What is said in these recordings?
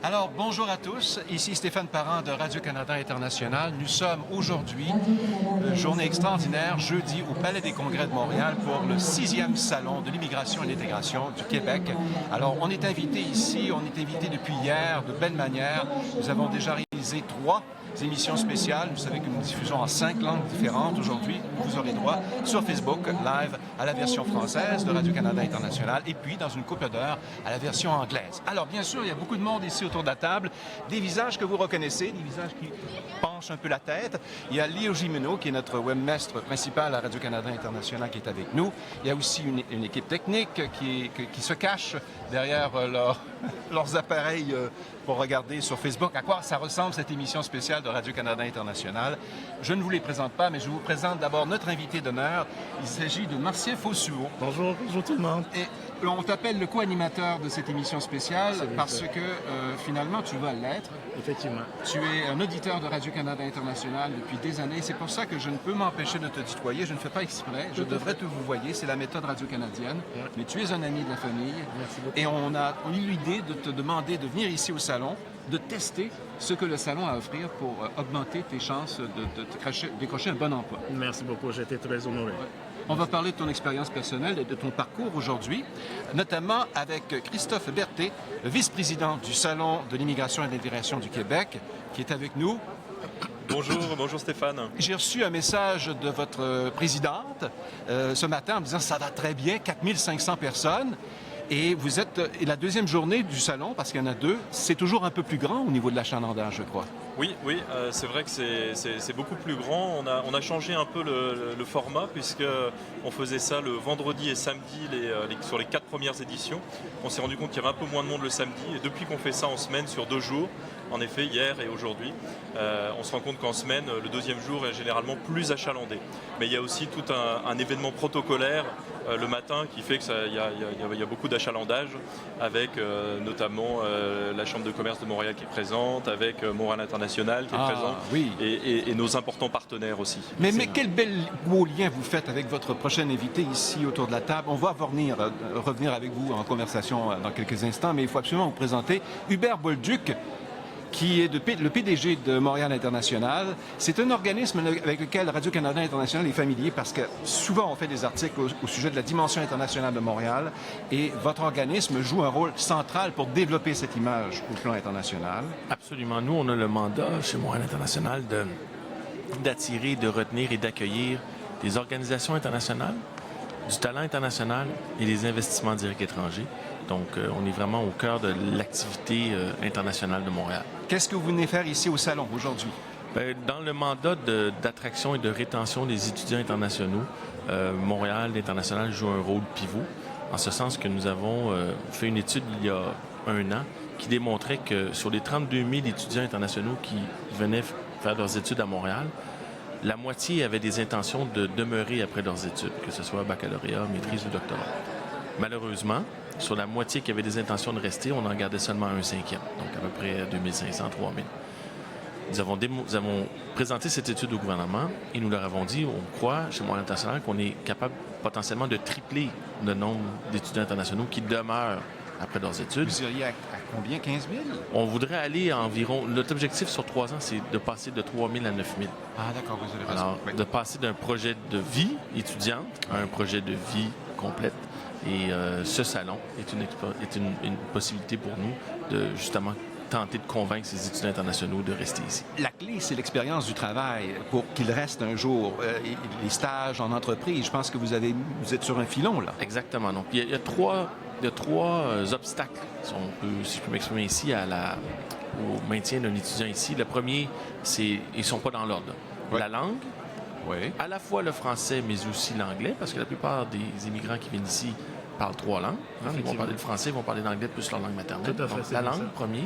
Alors, bonjour à tous. Ici Stéphane Parent de Radio-Canada International. Nous sommes aujourd'hui, journée extraordinaire, jeudi, au Palais des Congrès de Montréal pour le 6e Salon de l'immigration et l'intégration du Québec. Alors, on est invité ici, on est invité depuis hier de belle manière. Nous avons déjà réalisé 3 émissions spéciales. Vous savez que nous diffusons en 5 langues différentes aujourd'hui. Vous aurez droit sur Facebook, live, à la version française de Radio-Canada International et puis, dans une couple d'heures, à la version anglaise. Alors, bien sûr, il y a beaucoup de monde ici autour de la table, des visages que vous reconnaissez, des visages qui penchent un peu la tête. Il y a Léo Gimeno, qui est notre webmestre principal à Radio-Canada International, qui est avec nous. Il y a aussi une équipe technique qui se cache derrière leurs appareils pour regarder sur Facebook à quoi ça ressemble cette émission spéciale de Radio-Canada International. Je ne vous les présente pas, mais je vous présente d'abord notre invité d'honneur. Il s'agit de Martien Fossuot. Bonjour, bonjour tout le monde. Et on t'appelle le co-animateur de cette émission spéciale parce que finalement tu vas l'être. Effectivement. Tu es un auditeur de Radio-Canada International depuis des années. C'est pour ça que je ne peux m'empêcher de te tutoyer. Je ne fais pas exprès. Je devrais te vous voyer. C'est la méthode radio-canadienne. Ouais. Mais tu es un ami de la famille. Merci beaucoup. Et on a eu l'idée de te demander de venir ici au salon, de tester ce que le salon a à offrir pour augmenter tes chances de décrocher un bon emploi. Merci beaucoup. J'ai été très honoré. Ouais. On va parler de ton expérience personnelle et de ton parcours aujourd'hui, notamment avec Christophe Berthet, le vice-président du Salon de l'immigration et de l'intégration du Québec, qui est avec nous. Bonjour Stéphane. J'ai reçu un message de votre présidente ce matin en me disant « ça va très bien, 4500 personnes ». Et vous êtes la deuxième journée du salon, parce qu'il y en a 2, c'est toujours un peu plus grand au niveau de l'achalandage, je crois. Oui, c'est vrai que c'est beaucoup plus grand. On a changé un peu le format, puisqu'on faisait ça le vendredi et samedi sur les 4 premières éditions. On s'est rendu compte qu'il y avait un peu moins de monde le samedi, et depuis qu'on fait ça en semaine sur 2 jours, en effet, hier et aujourd'hui, on se rend compte qu'en semaine, le deuxième jour est généralement plus achalandé. Mais il y a aussi tout un événement protocolaire le matin qui fait qu'il y a beaucoup d'achalandage, avec notamment la Chambre de commerce de Montréal qui est présente, avec Montréal International qui est présent, oui. et nos importants partenaires aussi. Mais quel beau lien vous faites avec votre prochain invité ici autour de la table. On va revenir avec vous en conversation dans quelques instants, mais il faut absolument vous présenter Hubert Bolduc, qui est le PDG de Montréal International. C'est un organisme avec lequel Radio-Canada International est familier parce que souvent on fait des articles au sujet de la dimension internationale de Montréal et votre organisme joue un rôle central pour développer cette image au plan international. Absolument. Nous, on a le mandat chez Montréal International d'attirer, de retenir et d'accueillir des organisations internationales, du talent international et des investissements directs étrangers. Donc, on est vraiment au cœur de l'activité internationale de Montréal. Qu'est-ce que vous venez faire ici au Salon aujourd'hui? Bien, dans le mandat d'attraction et de rétention des étudiants internationaux, Montréal International joue un rôle pivot, en ce sens que nous avons fait une étude il y a 1 an qui démontrait que sur les 32 000 étudiants internationaux qui venaient faire leurs études à Montréal, la moitié avaient des intentions de demeurer après leurs études, que ce soit baccalauréat, maîtrise ou doctorat. Malheureusement, sur la moitié qui avait des intentions de rester, on en gardait seulement 1/5, donc à peu près 2500, 3000. Nous avons présenté cette étude au gouvernement et nous leur avons dit, on croit chez Montréal International qu'on est capable potentiellement de tripler le nombre d'étudiants internationaux qui demeurent après leurs études. Vous iriez à combien? 15 000? On voudrait aller à environ... Notre objectif sur 3 ans, c'est de passer de 3 000 à 9 000. Ah, d'accord, vous avez raison. Alors, oui. de passer d'un projet de vie étudiante à un projet de vie complète. Et ce salon est une possibilité pour nous de justement tenter de convaincre ces étudiants internationaux de rester ici. La clé, c'est l'expérience du travail pour qu'ils restent un jour. Les stages en entreprise, je pense que vous êtes sur un filon, là. Exactement. Donc, il y a trois obstacles, si je peux m'exprimer ici, au maintien d'un étudiant ici. Le premier, c'est ils ne sont pas dans l'ordre. Ouais. La langue, oui. À la fois le français, mais aussi l'anglais, parce que la plupart des immigrants qui viennent ici parlent 3 langues. Ils vont parler le français, ils vont parler l'anglais plus leur langue maternelle. Tout à fait, donc, c'est la bien langue, ça. premier.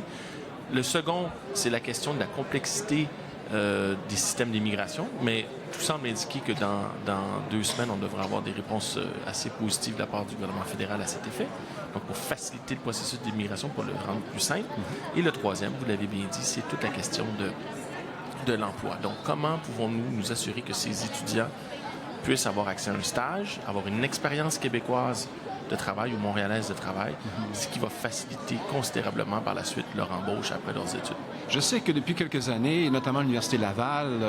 Le second, c'est la question de la complexité des systèmes d'immigration, mais tout semble indiquer que dans 2 semaines, on devrait avoir des réponses assez positives de la part du gouvernement fédéral à cet effet. Donc, pour faciliter le processus d'immigration, pour le rendre plus simple. Et le troisième, vous l'avez bien dit, c'est toute la question de l'emploi. Donc, comment pouvons-nous nous assurer que ces étudiants puissent avoir accès à un stage, avoir une expérience québécoise de travail ou montréalaise de travail, ce qui va faciliter considérablement par la suite leur embauche après leurs études. Je sais que depuis quelques années, notamment l'Université Laval,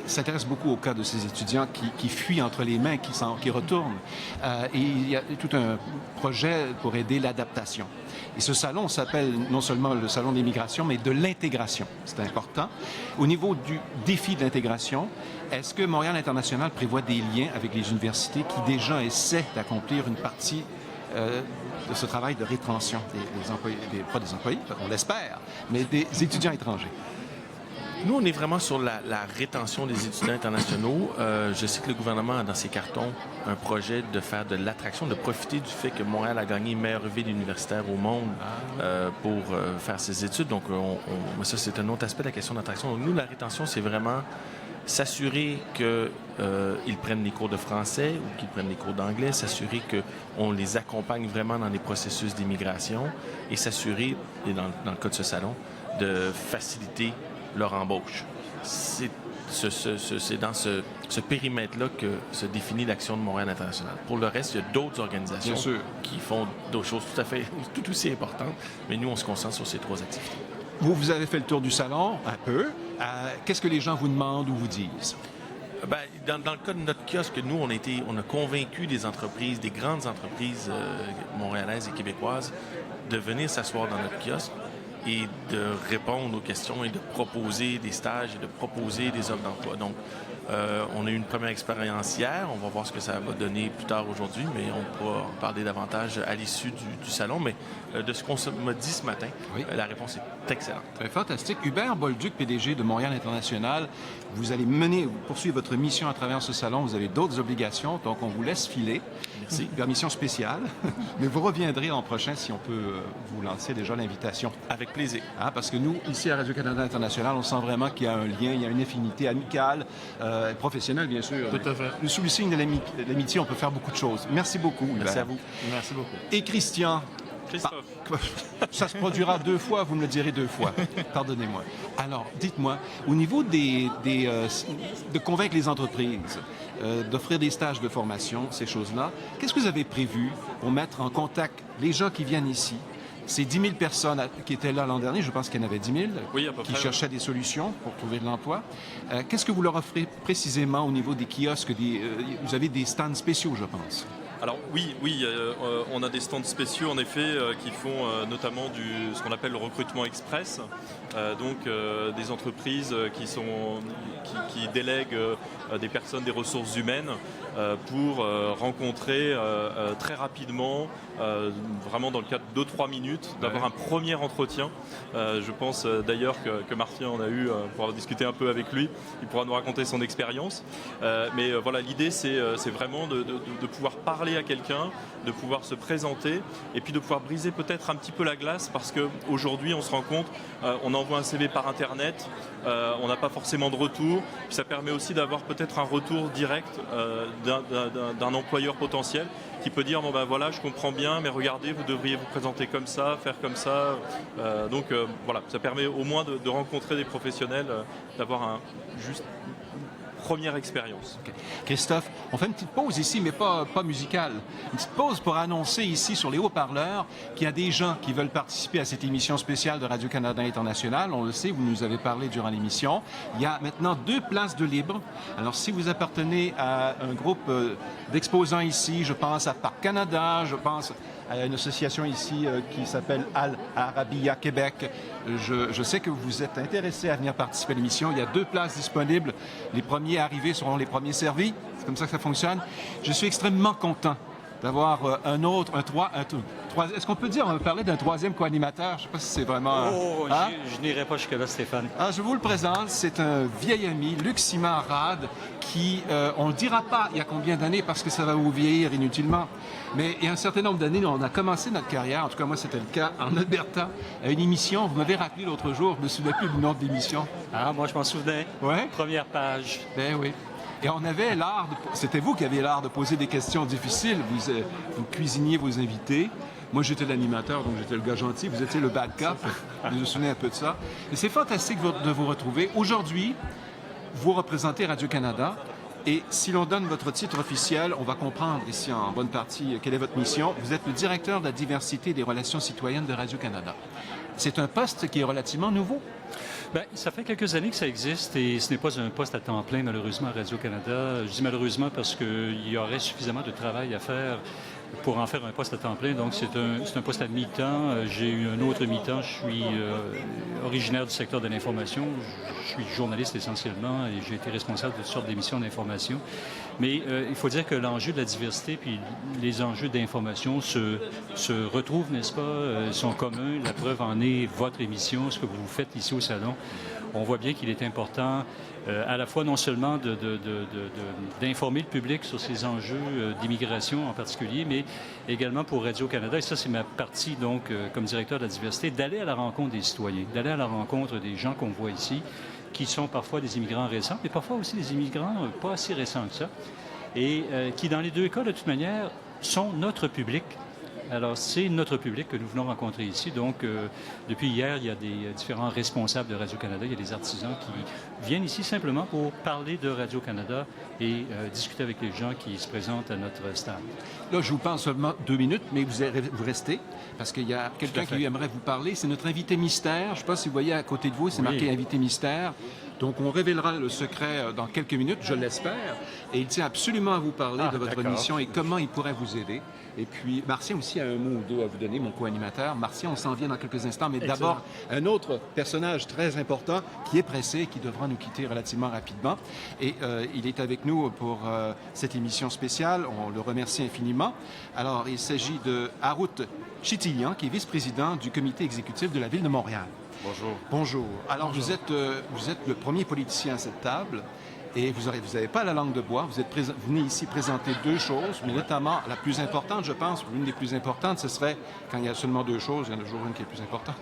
s'intéresse beaucoup au cas de ces étudiants qui fuient entre les mains, qui retournent. Et il y a tout un projet pour aider l'adaptation. Et ce salon s'appelle non seulement le salon de l'immigration, mais de l'intégration. C'est important. Au niveau du défi de l'intégration, est-ce que Montréal International prévoit des liens avec les universités qui déjà essaient d'accomplir une partie de ce travail de rétention des employés, pas des employés, on l'espère, mais des étudiants étrangers? Nous, on est vraiment sur la rétention des étudiants internationaux. Je sais que le gouvernement a dans ses cartons un projet de faire de l'attraction, de profiter du fait que Montréal a gagné meilleure ville universitaire au monde pour faire ses études. Donc, ça, c'est un autre aspect de la question d'attraction. Donc, nous, la rétention, c'est vraiment s'assurer qu'ils prennent les cours de français ou qu'ils prennent les cours d'anglais, s'assurer qu'on les accompagne vraiment dans les processus d'immigration et s'assurer, et dans le cas de ce salon, de faciliter leur embauche. C'est dans ce périmètre-là que se définit l'action de Montréal International. Pour le reste, il y a d'autres organisations qui font d'autres choses tout aussi importantes, mais nous, on se concentre sur ces 3 activités. Vous avez fait le tour du salon, un peu. Qu'est-ce que les gens vous demandent ou vous disent? Dans le cas de notre kiosque, nous, on a convaincu des entreprises, des grandes entreprises montréalaises et québécoises de venir s'asseoir dans notre kiosque et de répondre aux questions et de proposer des stages et de proposer des offres d'emploi. Donc, on a eu une première expérience hier. On va voir ce que ça va donner plus tard aujourd'hui, mais on pourra en parler davantage à l'issue du salon. Mais de ce qu'on m'a dit ce matin, la réponse est excellente. Fantastique. Hubert Bolduc, PDG de Montréal International, vous allez poursuivre votre mission à travers ce salon. Vous avez d'autres obligations, donc on vous laisse filer. Merci. Permission spéciale. Mais vous reviendrez l'an prochain si on peut vous lancer déjà l'invitation. Avec plaisir. Parce que nous, ici à Radio-Canada International, on sent vraiment qu'il y a un lien, il y a une affinité amicale, professionnelle, bien sûr. Tout à fait. Sous le signe de l'amitié, on peut faire beaucoup de choses. Merci beaucoup, Hubert. Merci à vous. Merci beaucoup. Et Christian. Christophe. Ça se produira 2 fois, vous me le direz 2 fois. Pardonnez-moi. Alors, dites-moi, au niveau de convaincre les entreprises, d'offrir des stages de formation, ces choses-là, qu'est-ce que vous avez prévu pour mettre en contact les gens qui viennent ici? Ces 10 000 personnes qui étaient là l'an dernier, je pense qu'il y en avait 10 000, qui cherchaient des solutions pour trouver de l'emploi. Qu'est-ce que vous leur offrez précisément au niveau des kiosques? Vous avez des stands spéciaux, je pense. Alors oui, on a des stands spéciaux en effet qui font notamment ce qu'on appelle le recrutement express, donc des entreprises qui délèguent des personnes des ressources humaines pour rencontrer très rapidement, vraiment dans le cadre de 2-3 minutes, d'avoir un premier entretien. Je pense d'ailleurs que Martien en a eu pour avoir discuté un peu avec lui, il pourra nous raconter son expérience. Mais voilà, l'idée c'est vraiment de pouvoir parler à quelqu'un, de pouvoir se présenter et puis de pouvoir briser peut-être un petit peu la glace parce qu'aujourd'hui on se rend compte, on envoie un CV par internet, on n'a pas forcément de retour, puis ça permet aussi d'avoir peut-être un retour direct d'un employeur potentiel qui peut dire bon ben voilà, je comprends bien, mais regardez, vous devriez vous présenter comme ça, faire comme ça. Donc voilà, ça permet au moins de rencontrer des professionnels, d'avoir juste première expérience. Okay. Christophe, on fait une petite pause ici, mais pas musicale. Une petite pause pour annoncer ici sur les haut-parleurs qu'il y a des gens qui veulent participer à cette émission spéciale de Radio-Canada International. On le sait, vous nous avez parlé durant l'émission. Il y a maintenant 2 places de libre. Alors, si vous appartenez à un groupe d'exposants ici, je pense à Parc Canada, je pense à une association ici qui s'appelle Al Arabiya Québec. Je sais que vous êtes intéressé à venir participer à l'émission. Il y a 2 places disponibles. Les premiers arrivés seront les premiers servis. C'est comme ça que ça fonctionne. Je suis extrêmement content d'avoir est-ce qu'on peut dire, on va parler d'un 3e co-animateur? Je ne sais pas si c'est vraiment... Je n'irai pas jusque-là, Stéphane. Je vous le présente, c'est un vieil ami, Luc Simard Rad, qui, on ne le dira pas il y a combien d'années parce que ça va vous vieillir inutilement, mais il y a un certain nombre d'années, on a commencé notre carrière, en tout cas moi c'était le cas, en Alberta, à une émission, vous m'avez rappelé l'autre jour, je ne me souviens plus du nom de l'émission. Moi je m'en souvenais. Ouais? Première page. Ben oui. Et on avait l'art, c'était vous qui aviez l'art de poser des questions difficiles. Vous cuisiniez vos invités. Moi, j'étais l'animateur, donc j'étais le gars gentil. Vous étiez le bad cop. Je me souviens un peu de ça. Et c'est fantastique de vous retrouver. Aujourd'hui, vous représentez Radio-Canada Et si l'on donne votre titre officiel, on va comprendre ici en bonne partie quelle est votre mission. Vous êtes le directeur de la diversité et des relations citoyennes de Radio-Canada. C'est un poste qui est relativement nouveau. Bien, ça fait quelques années que ça existe et ce n'est pas un poste à temps plein, malheureusement, à Radio-Canada. Je dis malheureusement parce qu'il y aurait suffisamment de travail à faire pour en faire un poste à temps plein. Donc, c'est un poste à mi-temps. J'ai eu un autre mi-temps. Je suis originaire du secteur de l'information. Je suis journaliste essentiellement et j'ai été responsable de toutes sortes d'émissions d'information. Mais il faut dire que l'enjeu de la diversité puis les enjeux d'information se retrouvent, n'est-ce pas, sont communs. La preuve en est votre émission, ce que vous faites ici au Salon. On voit bien qu'il est important à la fois non seulement d'informer le public sur ces enjeux d'immigration en particulier, mais également pour Radio-Canada, et ça c'est ma partie donc comme directeur de la diversité, d'aller à la rencontre des citoyens, d'aller à la rencontre des gens qu'on voit ici, qui sont parfois des immigrants récents, mais parfois aussi des immigrants pas assez récents que ça, et qui dans les deux cas de toute manière sont notre public. Alors, c'est notre public que nous venons rencontrer ici. Donc, depuis hier, il y a des différents responsables de Radio-Canada. Il y a des artisans qui viennent ici simplement pour parler de Radio-Canada et discuter avec les gens qui se présentent à notre stand. Là, je vous parle seulement 2 minutes, mais vous restez, parce qu'il y a quelqu'un qui aimerait vous parler. C'est notre invité mystère. Je ne sais pas si vous voyez à côté de vous, c'est marqué invité mystère. Donc, on révélera le secret dans quelques minutes, je l'espère. Et il tient absolument à vous parler de votre mission et comment il pourrait vous aider. Et puis, Martien aussi a un mot ou deux à vous donner, mon co-animateur. Martien, on s'en vient dans quelques instants, mais d'abord, un autre personnage très important qui est pressé et qui devra nous quitter relativement rapidement. Et il est avec nous pour cette émission spéciale. On le remercie infiniment. Alors, il s'agit de Harut Chitilian, qui est vice-président du comité exécutif de la Ville de Montréal. Bonjour. Bonjour. Alors, bonjour. Vous êtes le premier politicien à cette table et vous n'avez pas la langue de bois. Vous venez ici présenter 2 choses, mais notamment la plus importante, je pense, l'une des plus importantes, ce serait, quand il y a seulement 2 choses, il y en a toujours une qui est plus importante,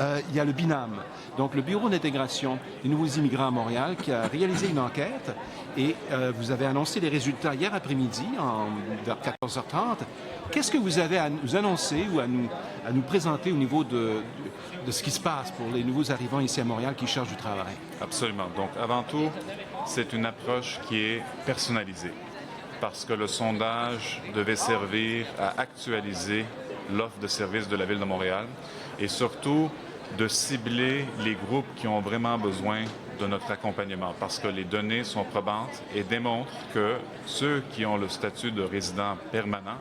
il y a le BINAM, donc le Bureau d'intégration des nouveaux immigrants à Montréal, qui a réalisé une enquête et vous avez annoncé les résultats hier après-midi, vers 14h30. Qu'est-ce que vous avez à nous annoncer ou à nous présenter au niveau de ce qui se passe pour les nouveaux arrivants ici à Montréal qui cherchent du travail? Absolument. Donc, avant tout, c'est une approche qui est personnalisée parce que le sondage devait servir à actualiser l'offre de services de la Ville de Montréal et surtout de cibler les groupes qui ont vraiment besoin de notre accompagnement parce que les données sont probantes et démontrent que ceux qui ont le statut de résident permanent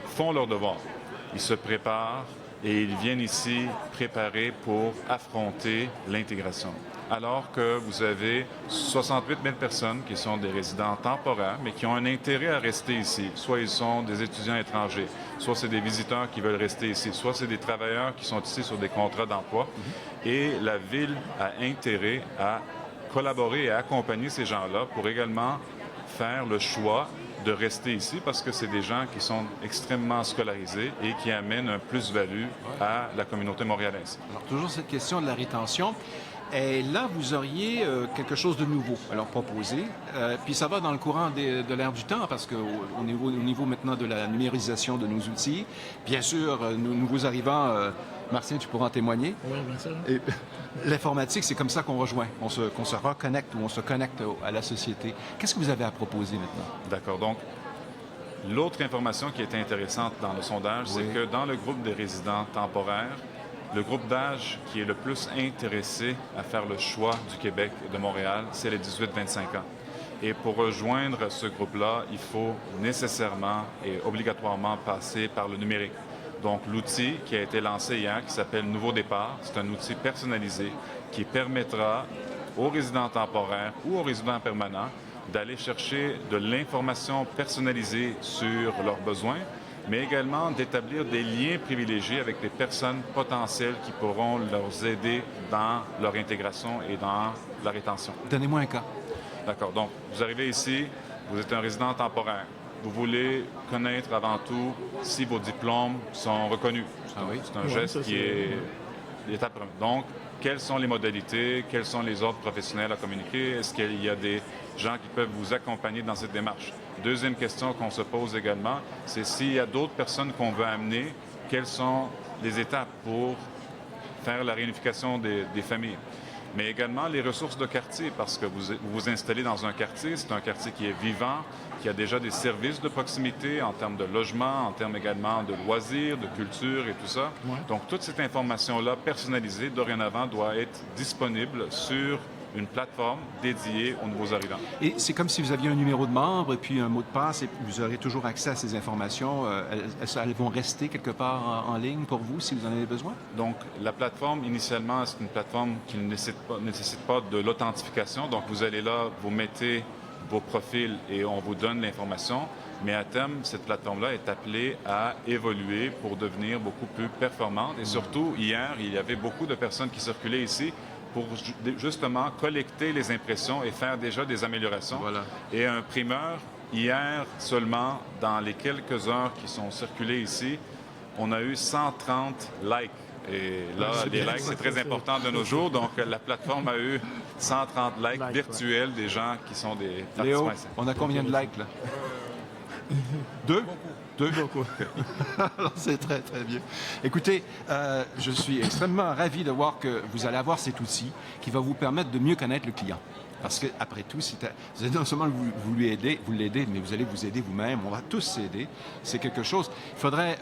font leur devoir. Ils se préparent et ils viennent ici préparés pour affronter l'intégration. Alors que vous avez 68 000 personnes qui sont des résidents temporaires, mais qui ont un intérêt à rester ici. Soit ils sont des étudiants étrangers, soit c'est des visiteurs qui veulent rester ici, soit c'est des travailleurs qui sont ici sur des contrats d'emploi. Et la Ville a intérêt à collaborer et à accompagner ces gens-là pour également faire le choix de rester ici parce que c'est des gens qui sont extrêmement scolarisés et qui amènent un plus-value à la communauté montréalaise. Alors, toujours cette question de la rétention. Et là, vous auriez quelque chose de nouveau à leur proposer. Puis ça va dans le courant de l'ère du temps parce qu'au niveau maintenant de la numérisation de nos outils, bien sûr, nos nouveaux arrivants, Martien, tu pourras en témoigner. Oui, bien sûr. Et l'informatique, c'est comme ça qu'on rejoint, qu'on se reconnecte ou on se connecte à la société. Qu'est-ce que vous avez à proposer maintenant? D'accord. Donc, l'autre information qui est intéressante dans le sondage, c'est que dans le groupe des résidents temporaires, le groupe d'âge qui est le plus intéressé à faire le choix du Québec et de Montréal, c'est les 18-25 ans. Et pour rejoindre ce groupe-là, il faut nécessairement et obligatoirement passer par le numérique. Donc, l'outil qui a été lancé hier, qui s'appelle Nouveau Départ, c'est un outil personnalisé qui permettra aux résidents temporaires ou aux résidents permanents d'aller chercher de l'information personnalisée sur leurs besoins, mais également d'établir des liens privilégiés avec les personnes potentielles qui pourront leur aider dans leur intégration et dans la rétention. Donnez-moi un cas. D'accord. Donc, vous arrivez ici, vous êtes un résident temporaire. Vous voulez connaître avant tout si vos diplômes sont reconnus. C'est un geste qui est l'étape première. Donc, quelles sont les modalités? Quels sont les ordres professionnels à communiquer? Est-ce qu'il y a des gens qui peuvent vous accompagner dans cette démarche? Deuxième question qu'on se pose également, c'est s'il y a d'autres personnes qu'on veut amener, quelles sont les étapes pour faire la réunification des familles? mais également les ressources de quartier, parce que vous vous installez dans un quartier, c'est un quartier qui est vivant, qui a déjà des services de proximité en termes de logement, en termes également de loisirs, de culture et tout ça. Ouais. Donc, toute cette information-là personnalisée, dorénavant, doit être disponible sur une plateforme dédiée aux nouveaux arrivants. Et c'est comme si vous aviez un numéro de membre et puis un mot de passe et vous aurez toujours accès à ces informations. Elles vont rester quelque part en ligne pour vous si vous en avez besoin? Donc, la plateforme, initialement, c'est une plateforme qui ne nécessite pas de l'authentification. Donc, vous allez là, vous mettez vos profils et on vous donne l'information. Mais à terme, cette plateforme-là est appelée à évoluer pour devenir beaucoup plus performante. Et surtout, hier, il y avait beaucoup de personnes qui circulaient ici pour justement collecter les impressions et faire déjà des améliorations. Voilà. Et un primeur, hier seulement, dans les quelques heures qui sont circulées ici, on a eu 130 likes. Et là, les likes, c'est très important de nos jours. Donc, la plateforme a eu 130 likes virtuels des gens qui sont des Léo, participants. on a combien de likes là? Deux? Beaucoup. Alors, c'est très, très bien. Écoutez, je suis extrêmement ravi de voir que vous allez avoir cet outil qui va vous permettre de mieux connaître le client. Parce qu'après tout, vous allez non seulement vous l'aidez, mais vous allez vous aider vous-même. On va tous s'aider. C'est quelque chose. Il faudrait...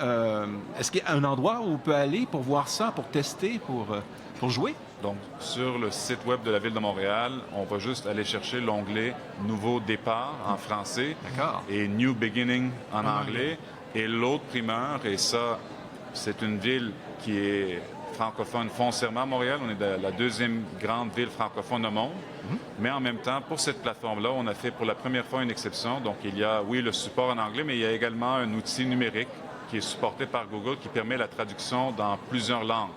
est-ce qu'il y a un endroit où on peut aller pour voir ça, pour tester, pour jouer? Donc, sur le site web de la Ville de Montréal, on va juste aller chercher l'onglet « Nouveau départ » en français et « New Beginning » en anglais. Et l'autre primeur, et ça, c'est une ville qui est francophone foncièrement à Montréal. On est la deuxième grande ville francophone au monde. Mais en même temps, pour cette plateforme-là, on a fait pour la première fois une exception. Donc, il y a, oui, le support en anglais, mais il y a également un outil numérique qui est supporté par Google qui permet la traduction dans plusieurs langues.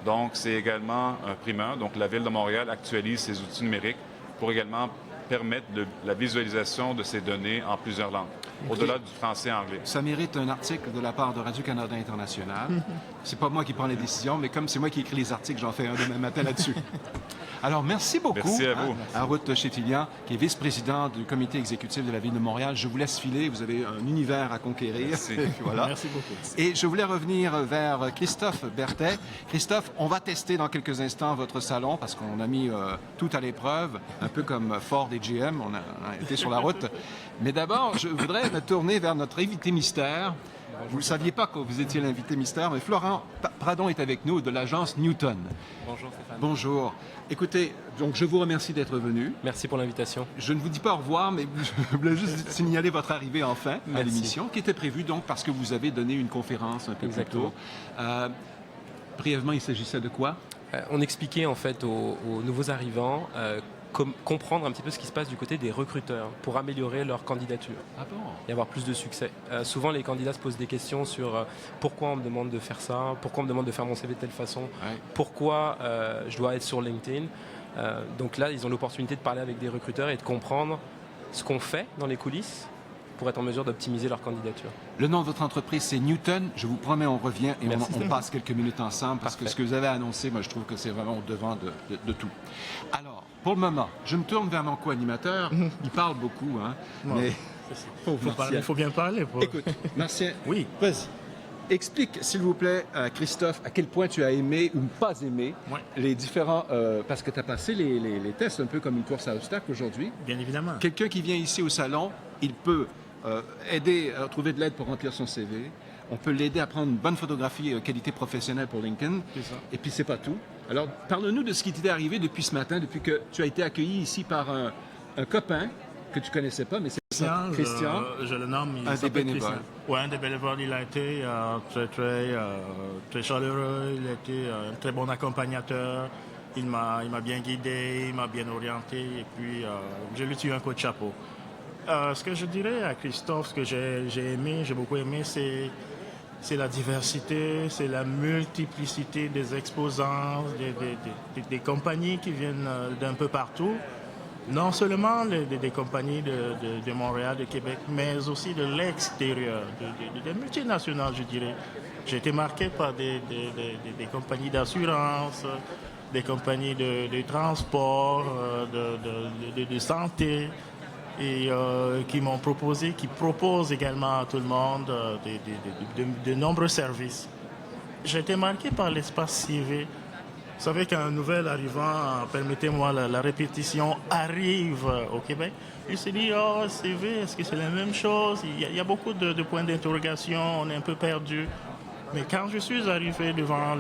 Donc, c'est également un primeur. Donc, la Ville de Montréal actualise ses outils numériques pour également permettre la visualisation de ces données en plusieurs langues, au-delà du français et anglais. Ça mérite un article de la part de Radio-Canada International. C'est pas moi qui prends les décisions, mais comme c'est moi qui écris les articles, j'en fais un demain matin là-dessus. Alors, merci beaucoup Merci à vous. à Ruth Chétilian, qui est vice-président du comité exécutif de la Ville de Montréal. Je vous laisse filer, vous avez un univers à conquérir. Merci. Voilà. Merci beaucoup. Et je voulais revenir vers Christophe Berthet. Christophe, on va tester dans quelques instants votre salon parce qu'on a mis tout à l'épreuve, un peu comme Ford et GM, on a été sur la route. Mais d'abord, je voudrais me tourner vers notre invité mystère. Vous ne saviez pas que vous étiez l'invité mystère, mais Florent Pradon est avec nous de l'agence Newton. Bonjour Stéphane. Bonjour. Écoutez, donc je vous remercie d'être venu. Merci pour l'invitation. Je ne vous dis pas au revoir, mais je voulais juste signaler votre arrivée enfin à Merci. l'émission, qui était prévue donc parce que vous avez donné une conférence un peu Exactement. plus tôt. Brièvement, il s'agissait de quoi? On expliquait en fait aux nouveaux arrivants comprendre un petit peu ce qui se passe du côté des recruteurs pour améliorer leur candidature Ah bon? et avoir plus de succès. Souvent, les candidats se posent des questions sur pourquoi on me demande de faire ça, pourquoi on me demande de faire mon CV de telle façon, pourquoi je dois être sur LinkedIn. Donc là, ils ont l'opportunité de parler avec des recruteurs et de comprendre ce qu'on fait dans les coulisses pour être en mesure d'optimiser leur candidature. Le nom de votre entreprise, c'est Newton. Je vous promets, on revient et on passe quelques minutes ensemble parce que ce que vous avez annoncé, moi, je trouve que c'est vraiment au devant de tout. Alors, pour le moment, je me tourne vers mon co-animateur. Il parle beaucoup, hein, mais... Il faut bien parler. Écoute, Martien, Oui. vas-y. Explique, s'il vous plaît, Christophe, à quel point tu as aimé ou pas aimé les différents... parce que tu as passé les tests un peu comme une course à obstacles aujourd'hui. Bien évidemment. Quelqu'un qui vient ici au salon, il peut aider à trouver de l'aide pour remplir son CV. On peut l'aider à prendre une bonne photographie qualité professionnelle pour LinkedIn. C'est ça. Et puis, c'est pas tout. Alors, parle-nous de ce qui t'est arrivé depuis ce matin, depuis que tu as été accueilli ici par un copain que tu connaissais pas, mais c'est Christian. Je le nomme. Un des bénévoles. Oui, un des bénévoles. Il a été très chaleureux. Il a été un très bon accompagnateur. Il m'a bien guidé, il m'a bien orienté. Et puis, je lui tire un coup de chapeau. Ce que je dirais à Christophe, ce que j'ai beaucoup aimé, c'est la diversité, c'est la multiplicité des exposants, des compagnies qui viennent d'un peu partout. Non seulement des compagnies de Montréal, de Québec, mais aussi de l'extérieur, des multinationales, je dirais. J'ai été marqué par des compagnies d'assurance, des compagnies de transport, de santé, et qui m'ont proposé, qui proposent également à tout le monde de nombreux services. J'ai été marqué par l'espace civique. Vous savez qu'un nouvel arrivant, permettez-moi la répétition, arrive au Québec, il se dit, oh, CV, est-ce que c'est la même chose? Il y a beaucoup de points d'interrogation, on est un peu perdu. Mais quand je suis arrivé devant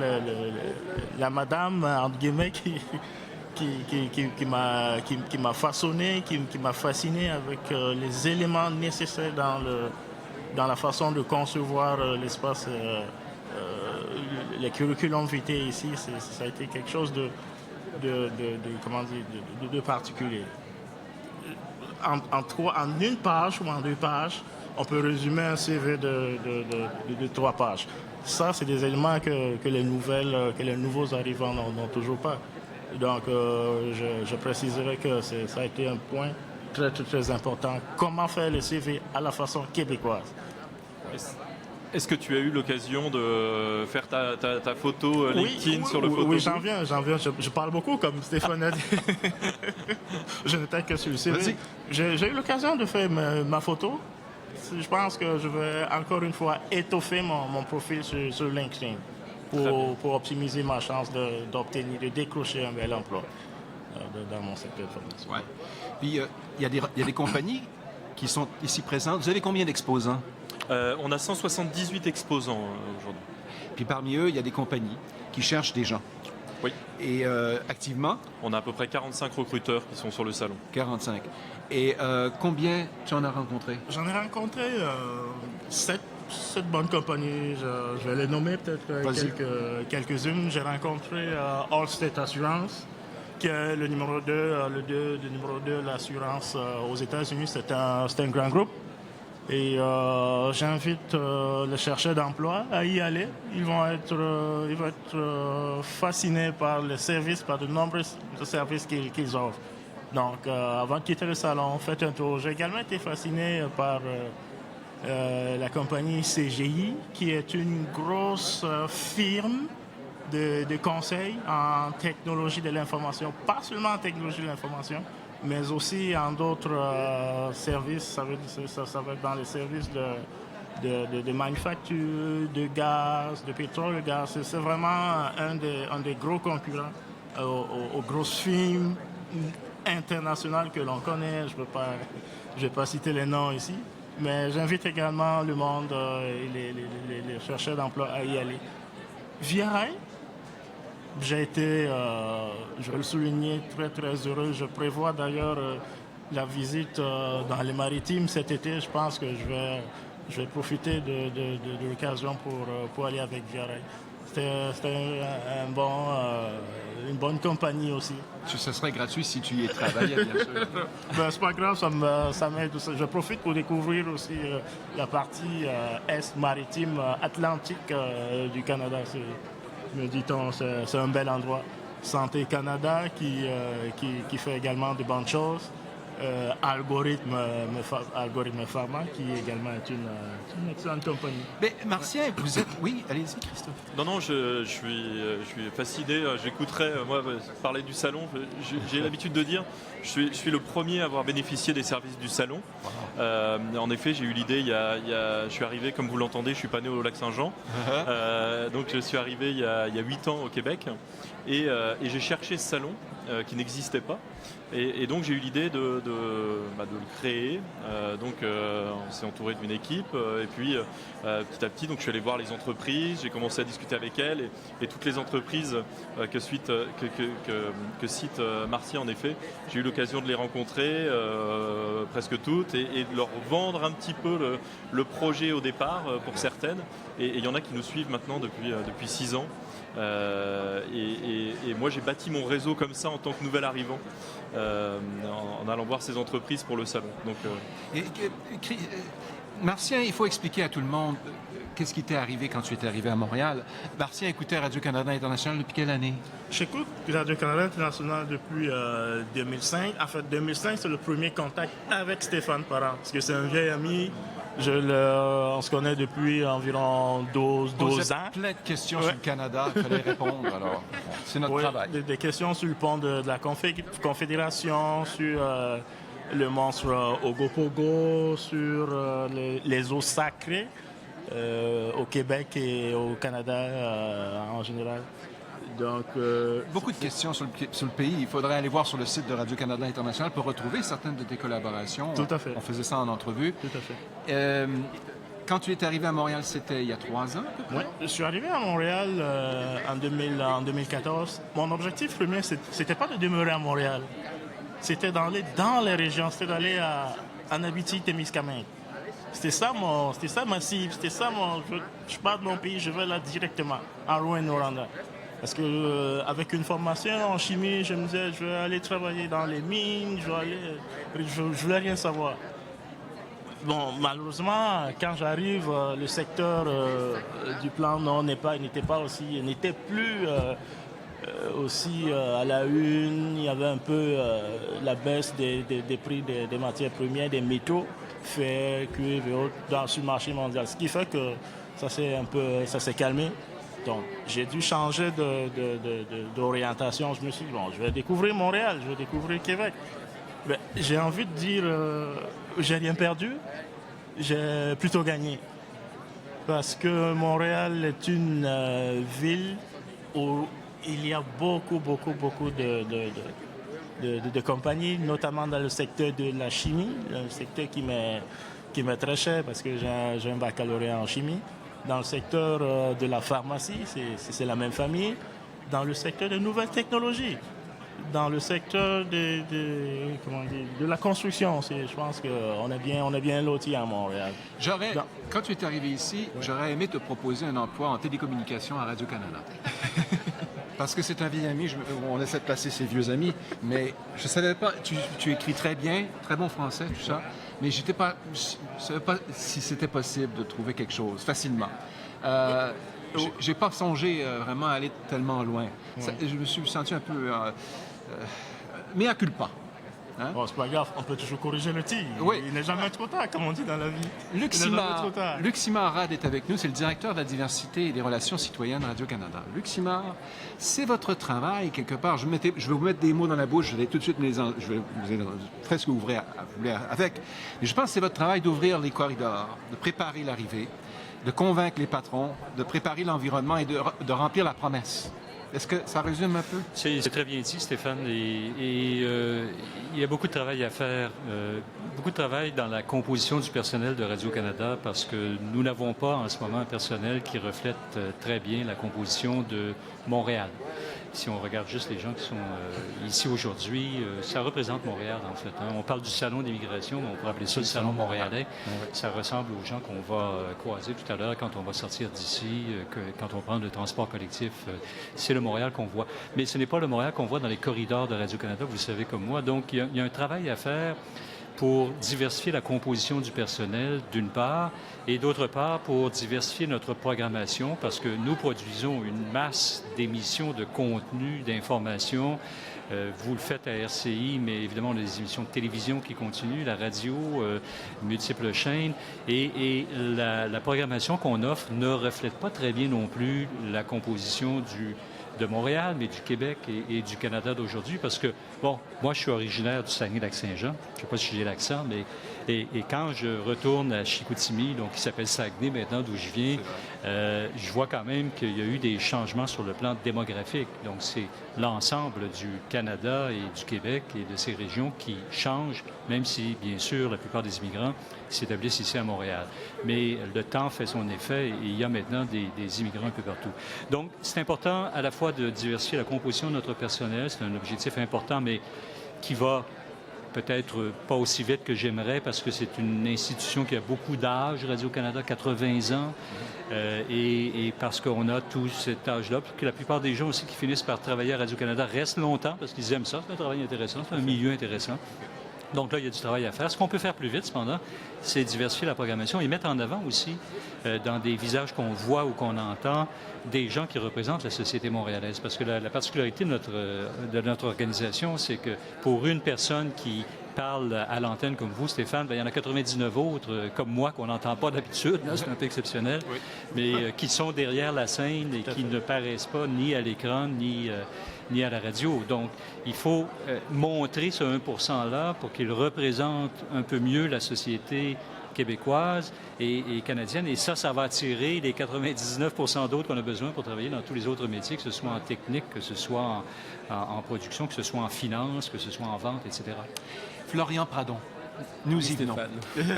la madame, entre guillemets, qui m'a façonné, qui m'a fasciné avec les éléments nécessaires dans la façon de concevoir l'espace, les curriculum vitae ici, ça a été quelque chose de particulier. En une page ou en 2 pages, on peut résumer un CV de 3 pages. Ça, c'est des éléments que les nouveaux arrivants n'ont toujours pas. Donc, je préciserai que ça a été un point très, très, très important. Comment faire le CV à la façon québécoise? Est-ce que tu as eu l'occasion de faire ta photo LinkedIn sur le photo? Oui, j'en viens. Je parle beaucoup, comme Stéphane a dit. Je n'étais que sur le CV. J'ai eu l'occasion de faire ma photo. Je pense que je vais encore une fois étoffer mon profil sur LinkedIn pour optimiser ma chance de décrocher un bel emploi dans mon secteur de formation. Ouais. Puis, il y a des compagnies qui sont ici présentes. Vous avez combien d'exposants? On a 178 exposants aujourd'hui. Puis parmi eux, il y a des compagnies qui cherchent des gens. Oui. Et activement? On a à peu près 45 recruteurs qui sont sur le salon. 45. Et combien tu en as rencontré? J'en ai rencontré 7 bonnes compagnies. Je vais les nommer peut-être quelques-unes. J'ai rencontré Allstate Assurance, qui est le numéro 2 de l'assurance aux États-Unis. C'est un grand groupe. Et j'invite les chercheurs d'emploi à y aller. Ils vont être fascinés par les services, par de nombreux services qu'ils offrent. Donc, avant de quitter le salon, faites un tour. J'ai également été fasciné par la compagnie CGI, qui est une grosse firme de conseil en technologie de l'information. Pas seulement en technologie de l'information, mais aussi en d'autres services. Ça va être dans les services de manufacture, de gaz, de pétrole, de gaz. C'est vraiment un des gros concurrents aux grosses firmes internationales que l'on connaît. Je ne vais pas citer les noms ici, mais j'invite également le monde et les chercheurs d'emploi à y aller. Via Rail, j'ai été, je vais le souligner, très très heureux. Je prévois d'ailleurs la visite dans les Maritimes cet été. Je pense que je vais profiter de l'occasion pour aller avec Via Rail. C'était une bonne compagnie aussi. Ce serait gratuit si tu y travaillais, bien sûr. C'est pas grave, ça m'aide. Je profite pour découvrir aussi la partie est maritime atlantique du Canada. Me dit-on, c'est un bel endroit. Santé Canada qui fait également de bonnes choses. Algorithme Pharma qui également est une excellente compagnie. Mais Martien, vous êtes... Oui, allez-y Christophe. Non, je suis fasciné. J'écouterai, moi, parler du salon. J'ai l'habitude de dire, je suis le premier à avoir bénéficié des services du salon. En effet, j'ai eu l'idée, je suis arrivé, comme vous l'entendez, je suis pas né au Lac-Saint-Jean. Donc je suis arrivé il y a 8 ans au Québec. Et j'ai cherché ce salon qui n'existait pas. Et donc j'ai eu l'idée de le créer. On s'est entouré d'une équipe et puis petit à petit donc je suis allé voir les entreprises, j'ai commencé à discuter avec elles et toutes les entreprises que cite Martien en effet, j'ai eu l'occasion de les rencontrer presque toutes et de leur vendre un petit peu le projet au départ pour certaines et il y en a qui nous suivent maintenant depuis 6 ans. Et moi j'ai bâti mon réseau comme ça en tant que nouvel arrivant en allant voir ces entreprises pour le salon. Donc, Martien, il faut expliquer à tout le monde qu'est-ce qui t'est arrivé quand tu étais arrivé à Montréal. Martien écoutait Radio-Canada International depuis quelle année? J'écoute Radio-Canada International depuis 2005. En fait, 2005, c'est le premier contact avec Stéphane Parent, parce que c'est un vieil ami. On se connaît depuis environ 12 ans. Plein de questions sur le Canada, il fallait répondre. Alors, c'est notre travail. Des questions sur le pont de la Confédération, sur le monstre Ogopogo, sur les eaux sacrées au Québec et au Canada en général. Donc, Beaucoup de questions sur le pays. Il faudrait aller voir sur le site de Radio-Canada International pour retrouver certaines de tes collaborations. Tout à fait. On faisait ça en entrevue. tout à fait. Quand tu es arrivé à Montréal, c'était il y a 3 ans? Ouais, je suis arrivé à Montréal en 2014. Mon objectif premier, c'était pas de demeurer à Montréal. C'était d'aller dans les régions, c'était d'aller à Abitibi-Témiscamingue. C'était ça ma cible, c'était ça je pars de mon pays, je vais là directement, en Rouyn-Noranda. Parce que avec une formation en chimie, je me disais, je vais aller travailler dans les mines, je voulais rien savoir. Bon, malheureusement, quand j'arrive, le secteur du plan Nord n'était plus aussi à la une. Il y avait un peu la baisse des prix des matières premières, des métaux, fer, cuivre et autres sur le marché mondial. Ce qui fait que ça s'est calmé. Donc, j'ai dû changer d'orientation. Je me suis dit, bon, je vais découvrir Montréal, je vais découvrir Québec. Ben, j'ai envie de dire, j'ai rien perdu, j'ai plutôt gagné. Parce que Montréal est une ville où il y a beaucoup de compagnies, notamment dans le secteur de la chimie, un secteur qui m'est très cher parce que j'ai un baccalauréat en chimie. Dans le secteur de la pharmacie, c'est la même famille. Dans le secteur des nouvelles technologies. Dans le secteur de la construction, je pense qu'on est bien lotis à Montréal. Quand tu es arrivé ici, j'aurais aimé te proposer un emploi en télécommunication à Radio-Canada. Parce que c'est un vieil ami, on essaie de placer ses vieux amis, mais je ne savais pas, tu écris très bien, très bon français, tout ça, mais je ne savais pas si c'était possible de trouver quelque chose facilement. J'ai pas songé vraiment à aller tellement loin. Je me suis senti un peu mea culpa. Hein? Bon, c'est pas grave, on peut toujours corriger le tir. Oui. Il n'est jamais trop tard, comme on dit dans la vie. Luc Simard-Rad est avec nous, c'est le directeur de la diversité et des relations citoyennes Radio-Canada. Luc Simard, c'est votre travail, quelque part. Je vais vous mettre des mots dans la bouche, je vais tout de suite faire ce que vous voulez avec. Mais je pense que c'est votre travail d'ouvrir les corridors, de préparer l'arrivée, de convaincre les patrons, de préparer l'environnement et de remplir la promesse. Est-ce que ça résume un peu? C'est très bien dit, Stéphane. Il y a beaucoup de travail à faire, beaucoup de travail dans la composition du personnel de Radio-Canada parce que nous n'avons pas en ce moment un personnel qui reflète très bien la composition de Montréal. Si on regarde juste les gens qui sont ici aujourd'hui, ça représente Montréal, en fait. Hein. On parle du salon d'immigration, mais on pourrait appeler ça le salon montréalais. Ça ressemble aux gens qu'on va croiser tout à l'heure quand on va sortir d'ici, quand on prend le transport collectif. C'est le Montréal qu'on voit. Mais ce n'est pas le Montréal qu'on voit dans les corridors de Radio-Canada, vous le savez comme moi. Donc, il y a un travail à faire pour diversifier la composition du personnel, d'une part, et d'autre part, pour diversifier notre programmation, parce que nous produisons une masse d'émissions de contenu, d'informations. Vous le faites à RCI, mais évidemment, on a des émissions de télévision qui continuent, la radio, multiples chaînes, et la programmation qu'on offre ne reflète pas très bien non plus la composition de Montréal, mais du Québec et du Canada d'aujourd'hui, parce que, bon, moi, je suis originaire du Saguenay-Lac-Saint-Jean. Je ne sais pas si j'ai l'accent, mais... Et quand je retourne à Chicoutimi, donc qui s'appelle Saguenay maintenant, d'où je viens, je vois quand même qu'il y a eu des changements sur le plan démographique. Donc, c'est l'ensemble du Canada et du Québec et de ces régions qui changent, même si, bien sûr, la plupart des immigrants s'établissent ici à Montréal. Mais le temps fait son effet et il y a maintenant des immigrants un peu partout. Donc, c'est important à la fois de diversifier la composition de notre personnel. C'est un objectif important, mais qui va peut-être pas aussi vite que j'aimerais parce que c'est une institution qui a beaucoup d'âge, Radio-Canada, 80 ans, et parce qu'on a tout cet âge-là, puis que la plupart des gens aussi qui finissent par travailler à Radio-Canada restent longtemps parce qu'ils aiment ça, c'est un travail intéressant, c'est un milieu intéressant. Donc là, il y a du travail à faire. Ce qu'on peut faire plus vite, cependant, c'est diversifier la programmation et mettre en avant aussi, dans des visages qu'on voit ou qu'on entend, des gens qui représentent la société montréalaise. Parce que la particularité de notre organisation, c'est que pour une personne qui parle à l'antenne comme vous, Stéphane, bien, il y en a 99 autres, comme moi, qu'on n'entend pas d'habitude, c'est un peu exceptionnel, mais qui sont derrière la scène et qui ne paraissent pas ni à l'écran, ni à la radio. Donc, il faut montrer ce 1 % là pour qu'il représente un peu mieux la société québécoises et canadiennes. Et ça va attirer les 99 % d'autres qu'on a besoin pour travailler dans tous les autres métiers, que ce soit en technique, que ce soit en production, que ce soit en finance, que ce soit en vente, etc. Florian Pradon, nous y venons.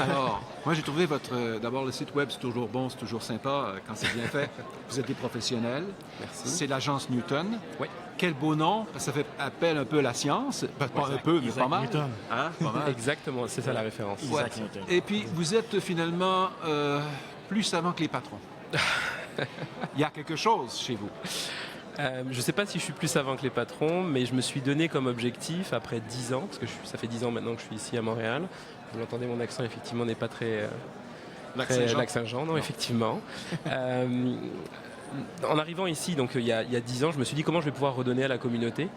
Alors, moi j'ai trouvé d'abord le site web, c'est toujours bon, c'est toujours sympa quand c'est bien fait. Vous êtes des professionnels. Merci. C'est l'agence Newton. Oui. Quel beau nom, ça fait appel un peu à la science. Pas un peu, mais pas mal. Newton. Hein? Pas mal. Exactement, c'est ça la référence. Ouais. Et puis, vous êtes finalement plus savant que les patrons. Il y a quelque chose chez vous. Je ne sais pas si je suis plus savant que les patrons, mais je me suis donné comme objectif, après 10 ans, parce que ça fait 10 ans maintenant que je suis ici à Montréal, vous l'entendez, mon accent effectivement n'est pas très Lac-Saint-Jean, non, effectivement. En arrivant ici, donc il y a 10 ans, je me suis dit comment je vais pouvoir redonner à la communauté.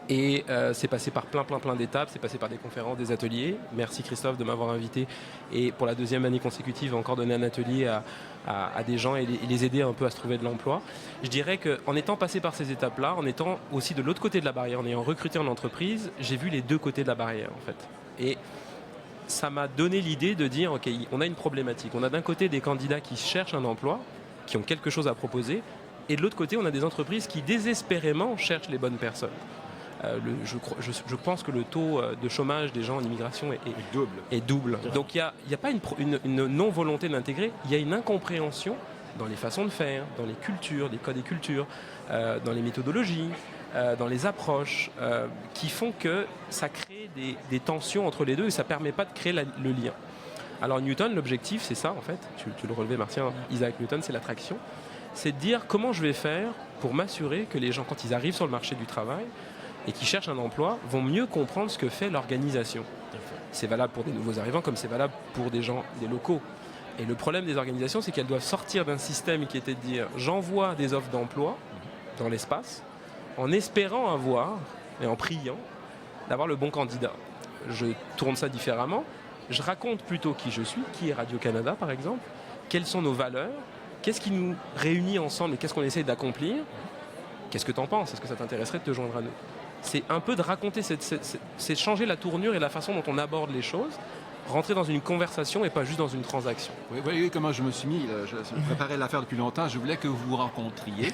Et c'est passé par plein d'étapes, c'est passé par des conférences, des ateliers. Merci Christophe de m'avoir invité et pour la 2e année consécutive encore donné un atelier à des gens et les aider un peu à se trouver de l'emploi. Je dirais qu'en étant passé par ces étapes-là, en étant aussi de l'autre côté de la barrière, en ayant recruté en entreprise, j'ai vu les deux côtés de la barrière en fait. Et ça m'a donné l'idée de dire, ok, on a une problématique. On a d'un côté des candidats qui cherchent un emploi, qui ont quelque chose à proposer, et de l'autre côté, on a des entreprises qui désespérément cherchent les bonnes personnes. Je pense que le taux de chômage des gens en immigration est double. Donc il n'y a pas une non-volonté d'intégrer, il y a une incompréhension dans les façons de faire, dans les cultures, les codes et cultures, dans les méthodologies, dans les approches, qui font que ça crée des tensions entre les deux et ça ne permet pas de créer le lien. Alors Newton, l'objectif, c'est ça en fait, tu le relevais Martien, Isaac Newton, c'est l'attraction. C'est de dire comment je vais faire pour m'assurer que les gens, quand ils arrivent sur le marché du travail et qui cherchent un emploi, vont mieux comprendre ce que fait l'organisation. C'est valable pour des nouveaux arrivants comme c'est valable pour des gens, des locaux. Et le problème des organisations, c'est qu'elles doivent sortir d'un système qui était de dire j'envoie des offres d'emploi dans l'espace en espérant avoir et en priant d'avoir le bon candidat. Je tourne ça différemment. Je raconte plutôt qui je suis, qui est Radio-Canada par exemple, quelles sont nos valeurs, qu'est-ce qui nous réunit ensemble et qu'est-ce qu'on essaye d'accomplir. Qu'est-ce que tu en penses? Est-ce que ça t'intéresserait de te joindre à nous? C'est un peu de raconter, c'est changer la tournure et la façon dont on aborde les choses, rentrer dans une conversation et pas juste dans une transaction. Oui, vous voyez comment je me suis mis, là, je préparais l'affaire depuis longtemps, je voulais que vous vous rencontriez.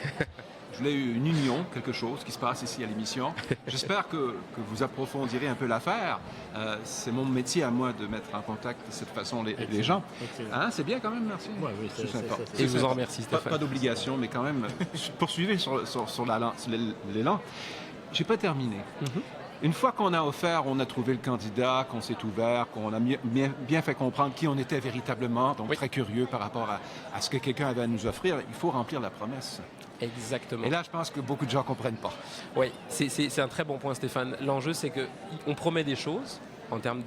Je voulais une union, quelque chose qui se passe ici à l'émission. J'espère que vous approfondirez un peu l'affaire. C'est mon métier à moi de mettre en contact de cette façon les gens. Hein, c'est bien quand même, merci. Oui, c'est sympa. Et je vous en remercie, Stéphane. Pas d'obligation, mais quand même, poursuivez sur l'élan. Je n'ai pas terminé. Une fois qu'on a offert, on a trouvé le candidat, qu'on s'est ouvert, qu'on a bien fait comprendre qui on était véritablement, donc très curieux par rapport à ce que quelqu'un avait à nous offrir, il faut remplir la promesse. Exactement. Et là, je pense que beaucoup de gens ne comprennent pas. Oui, c'est un très bon point, Stéphane. L'enjeu, c'est qu'on promet des choses en termes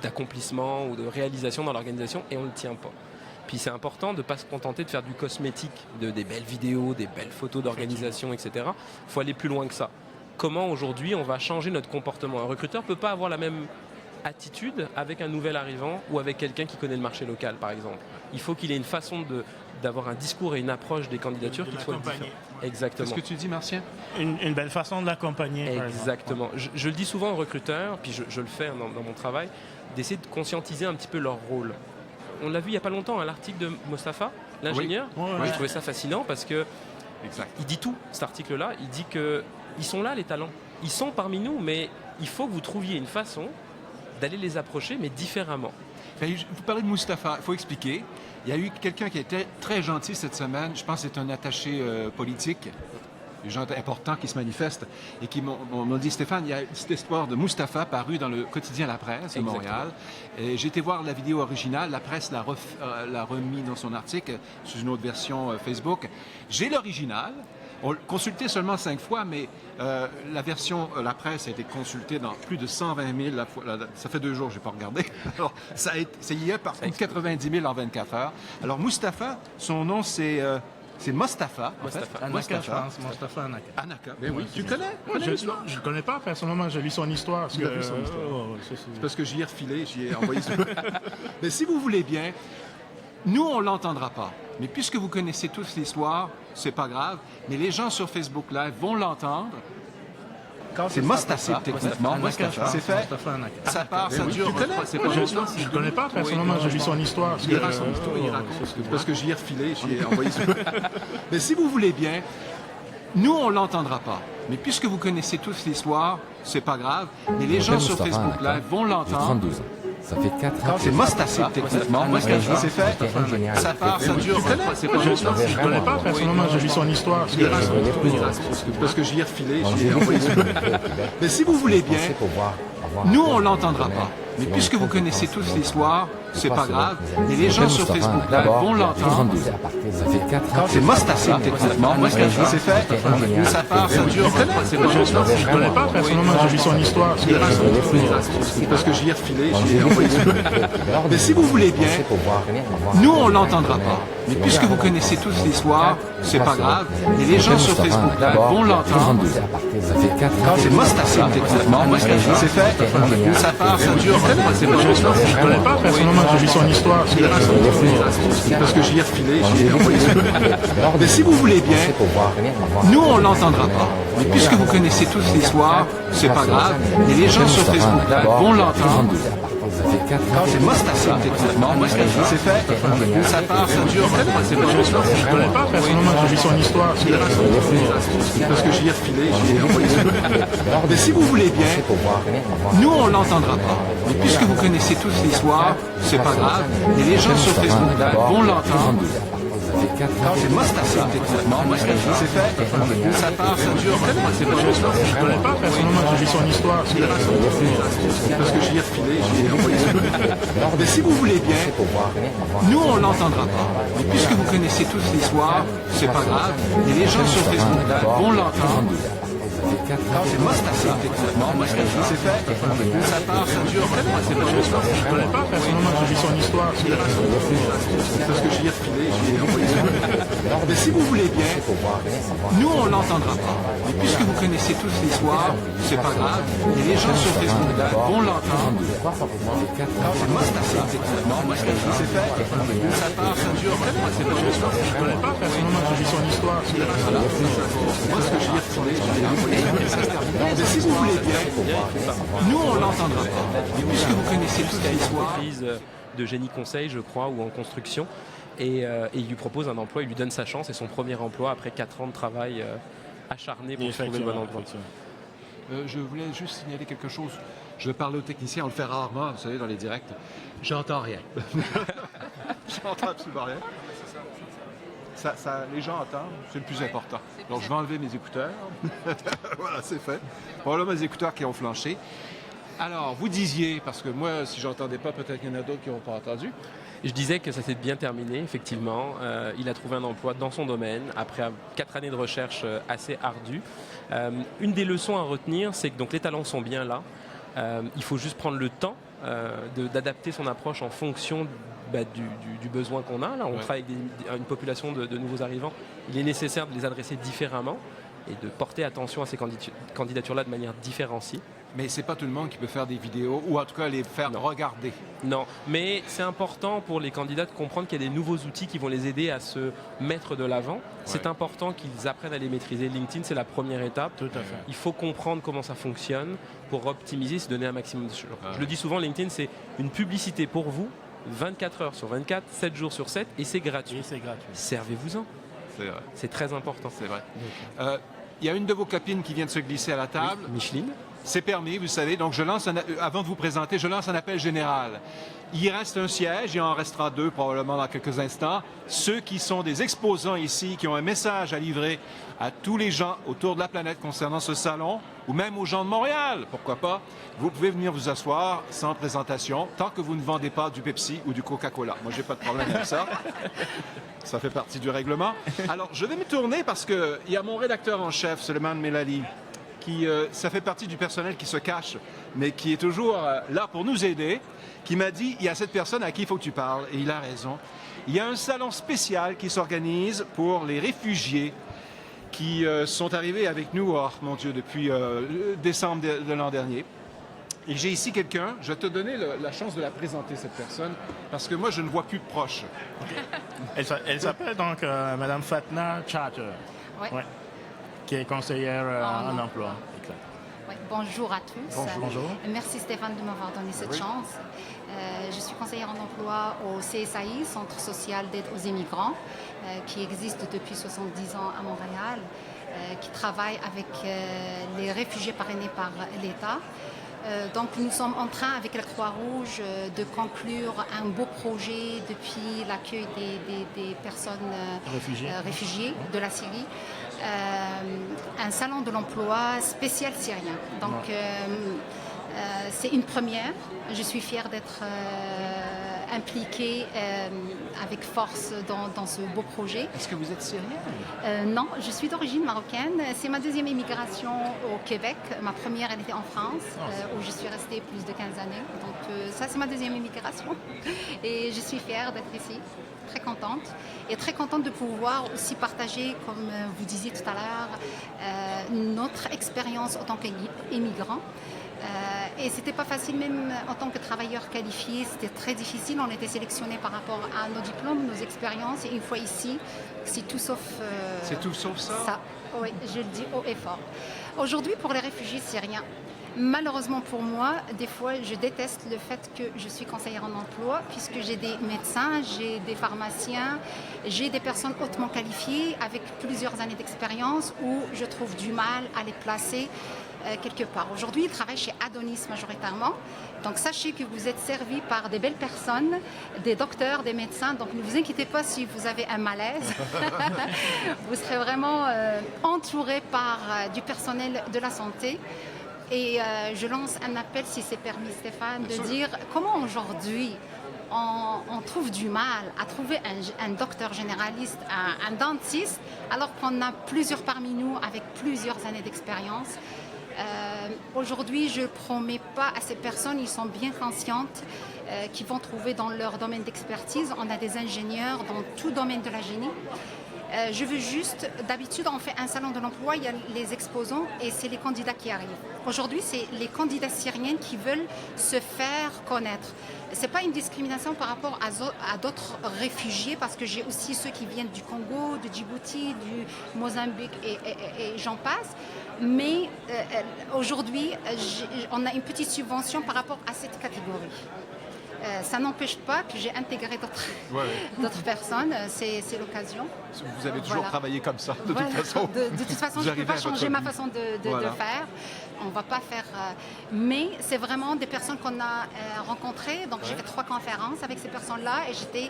d'accomplissement ou de réalisation dans l'organisation et on ne le tient pas. Puis c'est important de ne pas se contenter de faire du cosmétique, des belles vidéos, des belles photos d'organisation, etc. Il faut aller plus loin que ça. Comment aujourd'hui on va changer notre comportement? Un recruteur ne peut pas avoir la même attitude avec un nouvel arrivant ou avec quelqu'un qui connaît le marché local, par exemple. Il faut qu'il ait une façon d'avoir un discours et une approche des candidatures qui soient différentes. Exactement. Qu'est-ce que tu dis, Martien? Une belle façon de l'accompagner. Exactement. Je le dis souvent aux recruteurs, puis je le fais dans mon travail, d'essayer de conscientiser un petit peu leur rôle. On l'a vu il n'y a pas longtemps, l'article de Mostafa, l'ingénieur. Oui. J'ai trouvé ça fascinant parce que Exact. il dit tout, cet article-là. Il dit qu'ils sont là, les talents. Ils sont parmi nous, mais il faut que vous trouviez une façon d'aller les approcher, mais différemment. Vous parlez de Moustapha, il faut expliquer. Il y a eu quelqu'un qui était très gentil cette semaine, je pense que c'est un attaché politique, des gens importants qui se manifestent, et qui m'ont dit, Stéphane, il y a cette histoire de Moustapha paru dans le quotidien La Presse de Montréal. Et j'ai été voir la vidéo originale, la presse l'a remis dans son article, sous une autre version Facebook. J'ai l'original. On l'a consulté seulement 5 fois, mais la version La Presse a été consultée dans plus de 120 000 fois. Ça fait 2 jours que je n'ai pas regardé. Alors, ça y est, par contre, 90 000 en 24 heures. Alors, Moustapha, son nom, c'est Mostafa. Anaka, je pense. Mostafa Anaka. Anaka, ben oui. Tu connais? Je ne le connais pas personnellement, j'ai lu son histoire. Tu as lu son histoire. C'est parce que j'y ai refilé, j'y ai envoyé ça. Mais si vous voulez bien, nous, on ne l'entendra pas. Mais puisque vous connaissez tous l'histoire, c'est pas grave. Mais les gens sur Facebook Live vont l'entendre. C'est Mostafa, techniquement. Mostafa. C'est fait. Ça part, ça dure. Je ne connais pas personnellement, j'ai vu son histoire. Il raconte son histoire, il raconte. Parce que j'y ai refilé, j'y ai envoyé. Mais si vous voulez bien, nous, on l'entendra pas. Mais puisque vous connaissez tous l'histoire, c'est pas grave. Mais les gens sur Facebook Live vont l'entendre. Ça fait 4 ans. C'est Mostafa, techniquement. C'est fait. Ça part, ça dure. Je ne connais pas personnellement, j'ai vu son histoire. Parce que j'y ai refilé, j'y ai envoyé. Mais si vous voulez bien, nous, on l'entendra pas. Mais puisque vous connaissez tous l'histoire, c'est pas grave. Mais les gens sur Facebook Live vont l'entendre. Ça fait 4 ans. C'est Mostafa, techniquement. C'est fait. Ça part, ça dure. Je ne connais pas personnellement, j'ai vu son histoire. Parce que j'y ai refilé, j'y ai envoyé. Mais si vous voulez bien, nous, on l'entendra pas. Mais puisque vous connaissez tous l'histoire, c'est pas grave. Mais les gens sur Facebook Live vont l'entendre. Ça fait 4 ans. C'est Mostafa, techniquement. C'est fait. Ça part, ça dure. Je ne connais pas personnellement, j'ai vu son histoire. Parce que j'y ai refilé, j'y ai envoyé. Mais si vous voulez bien, nous, on l'entendra pas. Mais puisque vous connaissez tous l'histoire, c'est pas grave. Mais les gens sur Facebook Live vont l'entendre. Ça fait 4 ans. C'est Mostafa, techniquement. C'est fait. Ça part, ça dure. Je ne connais pas personnellement, j'ai vu son histoire. Parce que j'y ai refilé, j'y ai envoyé. Mais si vous voulez bien, nous, on l'entendra pas. Mais puisque vous connaissez tous l'histoire, c'est pas grave. Mais les gens sur Facebook Live vont l'entendre. C'est Mostafa, techniquement. C'est fait. Ça part, ça dure. Je ne connais pas personnellement, j'ai vu son histoire. Parce que j'y ai refilé, j'y ai envoyé. Mais si vous voulez bien, nous, on l'entendra pas. Mais puisque vous connaissez tous l'histoire, c'est pas grave. Mais les gens sur Facebook Live vont l'entendre. C'est Mostafa, techniquement. C'est fait. Ça part, ça dure. Je ne connais pas personnellement, j'ai vu son histoire. Parce que j'y ai refilé, j'y ai envoyé. Mais si vous voulez bien, nous, on l'entendra pas. Mais puisque vous connaissez tous l'histoire, c'est pas grave. Mais les gens sur Facebook Live vont l'entendre. C'est Mostafa, techniquement. C'est fait. Ça part, ça dure. Je ne connais pas personnellement, j'ai vu son histoire. Parce que j'y ai refilé, j'y ai envoyé. Mais si vous voulez bien, nous, on l'entendra pas. Mais puisque vous connaissez toute l'histoire... Entreprise de génie conseil, je crois, ou en construction. Et il lui propose un emploi, il lui donne sa chance et son premier emploi après 4 ans de travail acharné pour trouver le bon emploi. Je voulais juste signaler quelque chose. Je vais parler aux techniciens, on le fait rarement, vous savez, dans les directs. J'entends rien. J'entends absolument rien. Les gens entendent, c'est le plus important. Donc je vais enlever mes écouteurs. Voilà, c'est fait. Voilà mes écouteurs qui ont flanché. Alors, vous disiez, parce que moi, si j'entendais pas, peut-être qu'il y en a d'autres qui n'ont pas entendu. Je disais que ça s'est bien terminé, effectivement. Il a trouvé un emploi dans son domaine après 4 années de recherche assez ardues. Une des leçons à retenir, c'est que donc, les talents sont bien là. Il faut juste prendre le temps d'adapter son approche en fonction du besoin qu'on a. Là, on travaille avec une population de nouveaux arrivants. Il est nécessaire de les adresser différemment et de porter attention à ces candidatures-là de manière différenciée. Mais c'est pas tout le monde qui peut faire des vidéos, ou en tout cas les faire regarder. Non, mais c'est important pour les candidats de comprendre qu'il y a des nouveaux outils qui vont les aider à se mettre de l'avant. Ouais. C'est important qu'ils apprennent à les maîtriser. LinkedIn, c'est la première étape. Tout à fait. Il faut comprendre comment ça fonctionne pour optimiser, se donner un maximum de choses. Je le dis souvent, LinkedIn, c'est une publicité pour vous, 24 heures sur 24, 7 jours sur 7, et c'est gratuit. Servez-vous-en. C'est vrai. C'est très important. C'est vrai. Il y a une de vos copines qui vient de se glisser à la table. Oui, Micheline. C'est permis, vous savez. Donc, avant de vous présenter, je lance un appel général. Il reste un siège, il en restera 2 probablement dans quelques instants. Ceux qui sont des exposants ici, qui ont un message à livrer à tous les gens autour de la planète concernant ce salon, ou même aux gens de Montréal, pourquoi pas, vous pouvez venir vous asseoir sans présentation, tant que vous ne vendez pas du Pepsi ou du Coca-Cola. Moi, j'ai pas de problème avec ça. Ça fait partie du règlement. Alors, je vais me tourner parce qu'il y a mon rédacteur en chef, Suleiman Melali, ça fait partie du personnel qui se cache, mais qui est toujours là pour nous aider, qui m'a dit, il y a cette personne à qui il faut que tu parles, et il a raison. Il y a un salon spécial qui s'organise pour les réfugiés qui sont arrivés avec nous, mon Dieu, depuis décembre de l'an dernier. Et j'ai ici quelqu'un, je vais te donner la chance de la présenter, cette personne, parce que moi, je ne vois plus de proche. Elle s'appelle donc Mme Fatna Chatter. Oui. Ouais. Qui est conseillère en emploi. Oui. Bonjour à tous. Bonjour. Merci Stéphane de m'avoir donné cette chance. Je suis conseillère en emploi au CSAI, Centre social d'aide aux immigrants, qui existe depuis 70 ans à Montréal, qui travaille avec les réfugiés parrainés par l'État. Donc nous sommes en train, avec la Croix-Rouge, de conclure un beau projet depuis l'accueil des personnes réfugiées de la Syrie. Un salon de l'emploi spécial syrien. Donc c'est une première. Je suis fière d'être impliquée avec force dans ce beau projet. Est-ce que vous êtes syrienne? Non, je suis d'origine marocaine. C'est ma deuxième émigration au Québec. Ma première, elle était en France, où je suis restée plus de 15 années. Donc ça, c'est ma deuxième émigration. Et je suis fière d'être ici. Très contente et très contente de pouvoir aussi partager, comme vous disiez tout à l'heure, notre expérience en tant qu'immigrant. Et c'était pas facile, même en tant que travailleur qualifié, c'était très difficile. On était sélectionnés par rapport à nos diplômes, nos expériences. Et une fois ici, c'est tout sauf c'est tout sauf ça? Oui, je le dis haut et fort. Aujourd'hui, pour les réfugiés syriens, malheureusement pour moi, des fois, je déteste le fait que je suis conseillère en emploi, puisque j'ai des médecins, j'ai des pharmaciens, j'ai des personnes hautement qualifiées avec plusieurs années d'expérience où je trouve du mal à les placer quelque part. Aujourd'hui, ils travaillent chez Adonis majoritairement. Donc, sachez que vous êtes servis par des belles personnes, des docteurs, des médecins. Donc, ne vous inquiétez pas si vous avez un malaise. Vous serez vraiment entouré par du personnel de la santé. Et je lance un appel, si c'est permis, Stéphane, de dire comment aujourd'hui on trouve du mal à trouver un docteur généraliste, un dentiste, alors qu'on a plusieurs parmi nous avec plusieurs années d'expérience. Aujourd'hui, je ne promets pas à ces personnes, ils sont bien conscientes qu'ils vont trouver dans leur domaine d'expertise. On a des ingénieurs dans tout domaine de la génie. Je veux juste, d'habitude, on fait un salon de l'emploi, il y a les exposants et c'est les candidats qui arrivent. Aujourd'hui, c'est les candidats syriens qui veulent se faire connaître. Ce n'est pas une discrimination par rapport à d'autres réfugiés, parce que j'ai aussi ceux qui viennent du Congo, de Djibouti, du Mozambique et j'en passe. Mais aujourd'hui, on a une petite subvention par rapport à cette catégorie. Ça n'empêche pas que j'ai intégré d'autres personnes, c'est l'occasion. Vous avez toujours travaillé comme ça, de toute façon. De toute façon, je ne peux pas changer ma façon de faire. On ne va pas faire... mais c'est vraiment des personnes qu'on a rencontrées. Donc j'ai fait 3 conférences avec ces personnes-là et j'étais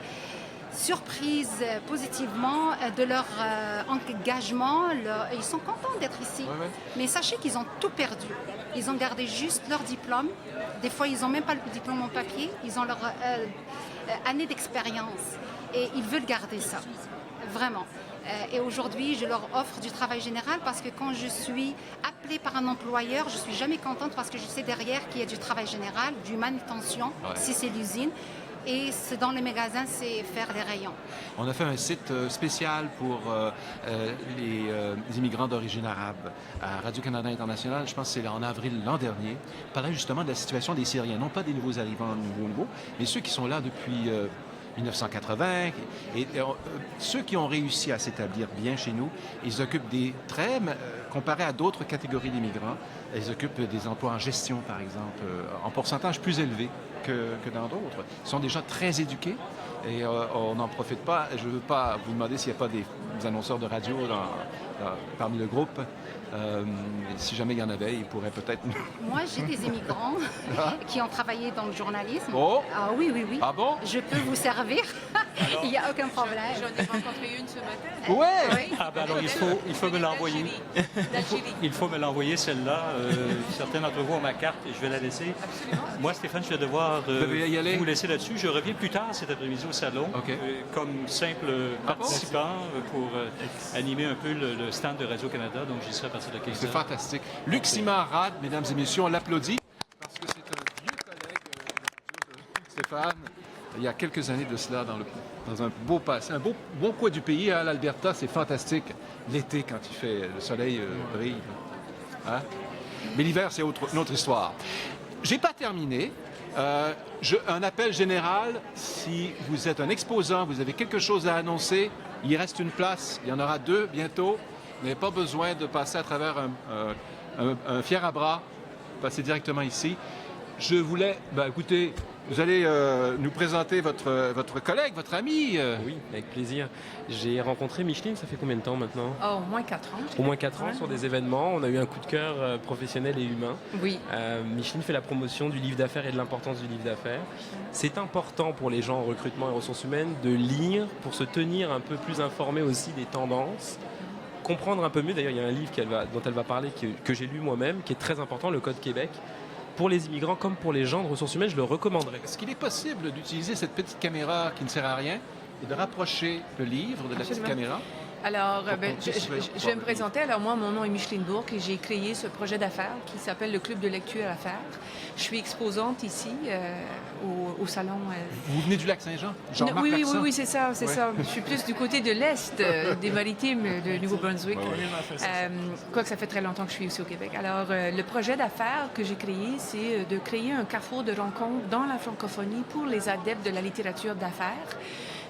surprise positivement de leur engagement. Ils sont contents d'être ici. Mais sachez qu'ils ont tout perdu. Ils ont gardé juste leur diplôme. Des fois, ils n'ont même pas le diplôme en papier. Ils ont leur année d'expérience. Et ils veulent garder ça. Vraiment. Et aujourd'hui, je leur offre du travail général parce que quand je suis appelée par un employeur, je ne suis jamais contente parce que je sais derrière qu'il y a du travail général, du manutention, si c'est l'usine. Et c'est dans les magasins, c'est faire des rayons. On a fait un site spécial pour les immigrants d'origine arabe à Radio-Canada International. Je pense que c'est en avril l'an dernier. On parlait justement de la situation des Syriens, non pas des nouveaux arrivants nouveaux, mais ceux qui sont là depuis 1980. Et ceux qui ont réussi à s'établir bien chez nous, ils occupent des très... comparé à d'autres catégories d'immigrants, ils occupent des emplois en gestion, par exemple, en pourcentage plus élevé que dans d'autres. Ils sont des gens très éduqués et on n'en profite pas. Je ne veux pas vous demander s'il n'y a pas des annonceurs de radio parmi le groupe. Si jamais il y en avait, ils pourraient peut-être... Moi, j'ai des immigrants qui ont travaillé dans le journalisme. Oh! Ah oui. Ah bon? Je peux vous servir. Il n'y a aucun problème. J'en ai rencontré une ce matin. Ouais! Ah ben alors, il faut me l'envoyer. Il faut me l'envoyer, celle-là. Certains d'entre vous ont ma carte et je vais la laisser. Absolument. Moi, Stéphane, je vais devoir y aller. vous laisser là-dessus. Je reviens plus tard cet après-midi au salon comme simple participant pour animer un peu le stand de Radio-Canada. Donc, j'y serai à partir de 15 heures. C'est fantastique. Luc Simard-Rad, mesdames et messieurs, on l'applaudit parce que c'est un vieux collègue de Stéphane. Il y a quelques années de cela, dans un beau passé, un bon coin du pays, hein, l'Alberta, c'est fantastique. L'été, quand il fait, le soleil brille. Hein? Mais l'hiver, c'est une autre histoire. J'ai pas terminé. Un appel général, si vous êtes un exposant, vous avez quelque chose à annoncer, il reste une place, il y en aura 2 bientôt. Vous n'avez pas besoin de passer à travers un fier à bras passer directement ici. Je voulais, écoutez, vous allez nous présenter votre collègue, votre ami. Oui, avec plaisir. J'ai rencontré Micheline, ça fait combien de temps maintenant? Au moins 4 ans. Au moins 4 ans sur des événements. On a eu un coup de cœur professionnel et humain. Oui. Micheline fait la promotion du livre d'affaires et de l'importance du livre d'affaires. C'est important pour les gens en recrutement et ressources humaines de lire pour se tenir un peu plus informé aussi des tendances. Comprendre un peu mieux, d'ailleurs il y a un livre dont elle va parler que j'ai lu moi-même, qui est très important, le Code Québec. Pour les immigrants comme pour les gens de ressources humaines, je le recommanderais. Est-ce qu'il est possible d'utiliser cette petite caméra qui ne sert à rien et de rapprocher le livre de la petite caméra? Alors, je vais me présenter. Alors, moi, mon nom est Micheline Bourque et j'ai créé ce projet d'affaires qui s'appelle le Club de lecture à faire. Je suis exposante ici au salon. Vous venez du Lac-Saint-Jean? Oui, c'est ça. Je suis plus du côté de l'Est des Maritimes de Nouveau-Brunswick. Quoique ça fait très longtemps que je suis ici au Québec. Alors, le projet d'affaires que j'ai créé, c'est de créer un carrefour de rencontres dans la francophonie pour les adeptes de la littérature d'affaires.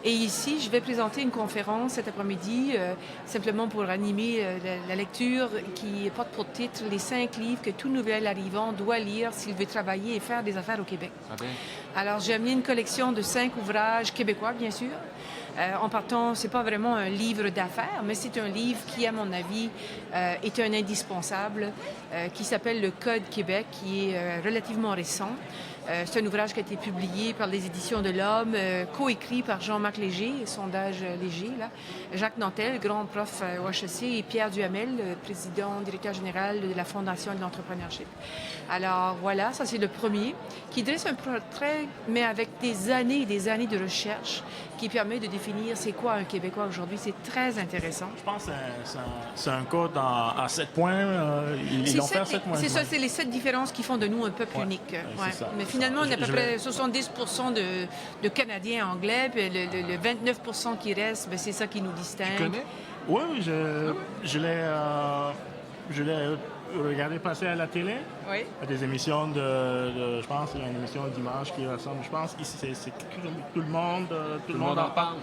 Et ici, je vais présenter une conférence cet après-midi, simplement pour animer la lecture qui porte pour titre « Les 5 livres que tout nouvel arrivant doit lire s'il veut travailler et faire des affaires au Québec ». Alors, j'ai amené une collection de 5 ouvrages québécois, bien sûr. En partant, c'est pas vraiment un livre d'affaires, mais c'est un livre qui, à mon avis, est un indispensable, qui s'appelle le Code Québec, qui est relativement récent. C'est un ouvrage qui a été publié par les Éditions de l'Homme, coécrit par Jean-Marc Léger, Sondage Léger, là, Jacques Nantel, grand prof au HEC, et Pierre Duhamel, président, directeur général de la Fondation de l'entrepreneurship. Alors voilà, ça c'est le premier, qui dresse un portrait, mais avec des années et des années de recherche, qui permet de définir c'est quoi un Québécois aujourd'hui. C'est très intéressant. Je pense que c'est un code en 7 points. Ils l'ont fait en 7 points. C'est ça, c'est les 7 différences qui font de nous un peuple unique. Mais finalement, on a à peu près 70% de Canadiens anglais, puis le 29% qui reste, c'est ça qui nous distingue. Tu connais? Oui, je l'ai regardé passer à la télé. Oui. À des émissions je pense qu'il y a une émission le dimanche qui ressemble. Je pense ici, c'est tout le monde en parle.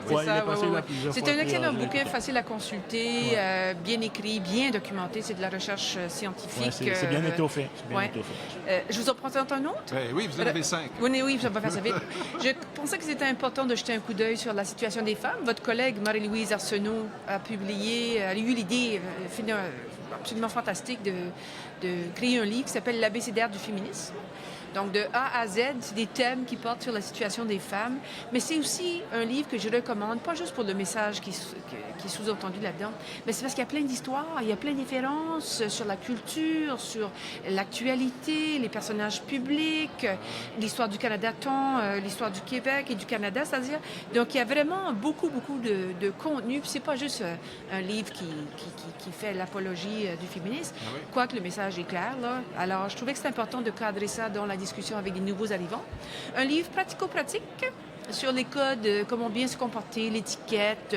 C'est un excellent bouquin, facile à consulter, bien écrit, bien documenté. C'est de la recherche scientifique. C'est bien étoffé. Je vous en présente un autre? Oui, vous en avez 5. Oui, je vais faire ça vite. Je pensais que c'était important de jeter un coup d'œil sur la situation des femmes. Votre collègue Marie-Louise Arsenault a eu l'idée absolument fantastique de créer un livre qui s'appelle l'abécédaire du féminisme. Donc, de A à Z, c'est des thèmes qui portent sur la situation des femmes. Mais c'est aussi un livre que je recommande, pas juste pour le message qui est sous-entendu là-dedans, mais c'est parce qu'il y a plein d'histoires, il y a plein de références sur la culture, sur l'actualité, les personnages publics, l'histoire du Canada, l'histoire du Québec et du Canada, c'est-à-dire. Donc, il y a vraiment beaucoup de contenu. Puis, c'est pas juste un livre qui fait l'apologie du féminisme, quoique le message est clair, là. Alors, je trouvais que c'est important de cadrer ça dans la discussion avec des nouveaux arrivants. Un livre pratico-pratique sur les codes, comment bien se comporter, l'étiquette,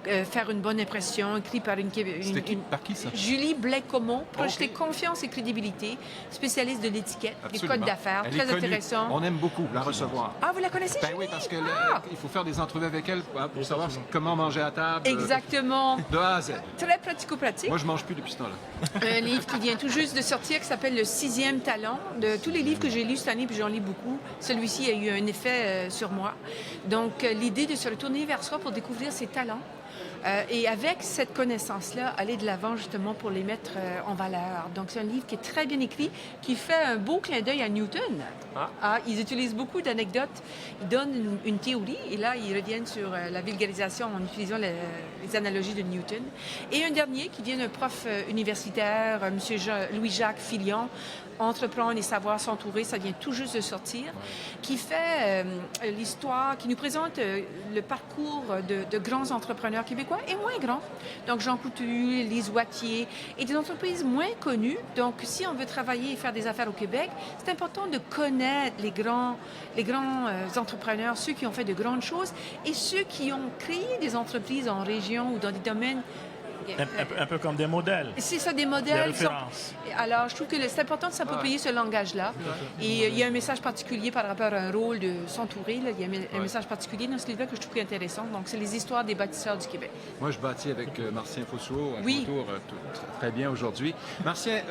faire une bonne impression, écrit par par qui ça? Julie Blais-Comont, projeter confiance et crédibilité, spécialiste de l'étiquette, des codes d'affaires, très intéressant. On aime beaucoup la recevoir. Ah, vous la connaissez, Oui, parce qu'il faut faire des entrevues avec elle pour savoir comment manger à table. Exactement. De A à Z. Très pratico-pratique. Moi, je mange plus depuis ce temps-là. Un livre qui vient tout juste de sortir qui s'appelle Le 6e talent. De tous les livres que j'ai lus cette année, puis j'en lis beaucoup, celui-ci a eu un effet sur moi. Donc, l'idée de se retourner vers soi pour découvrir ses talents. Et avec cette connaissance-là, aller de l'avant justement pour les mettre en valeur. Donc, c'est un livre qui est très bien écrit, qui fait un beau clin d'œil à Newton. Ils utilisent beaucoup d'anecdotes. Ils donnent une théorie et là, ils reviennent sur la vulgarisation en utilisant les analogies de Newton. Et un dernier qui vient d'un prof universitaire, M. Louis-Jacques Filion, Entreprendre et savoir s'entourer, ça vient tout juste de sortir, qui fait l'histoire, qui nous présente le parcours de grands entrepreneurs québécois et moins grands. Donc, Jean Coutu, Lise Wattier, et des entreprises moins connues. Donc, si on veut travailler et faire des affaires au Québec, c'est important de connaître les grands entrepreneurs, ceux qui ont fait de grandes choses et ceux qui ont créé des entreprises en région ou dans des domaines. Un peu comme des modèles. C'est ça, des modèles. Des références. Alors, je trouve que c'est important de s'approprier ce langage-là. Et il y a un message particulier par rapport à un rôle de s'entourer. Il y a un message particulier dans ce livre que je trouve intéressant. Donc, c'est les histoires des bâtisseurs du Québec. Moi, je bâtis avec Martien Fosseau à mon tour très bien aujourd'hui. Martien,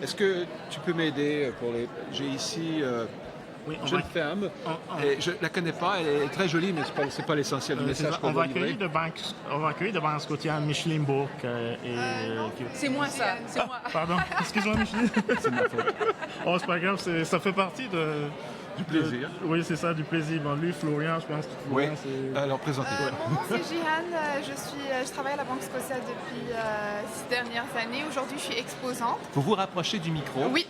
Est-ce que tu peux m'aider pour les... J'ai ici Oui, une jeune femme, et je ne la connais pas, elle est très jolie, mais ce n'est pas l'essentiel du message qu'on on va doit livrer. accueillir de Banque Scotia Micheline Bourque. C'est moi ça, c'est moi. Pardon, excuse-moi Micheline. C'est ma faute. Oh, c'est pas grave, ça fait partie Du plaisir. oui, c'est ça, du plaisir. Bon, lui, Florian, je pense que Oui, Florian, c'est... alors présentez-vous. Mon nom c'est Jihan, je travaille à la Banque Scotia depuis 6 dernières années. Aujourd'hui je suis exposante. Vous vous rapprochez du micro. Oui.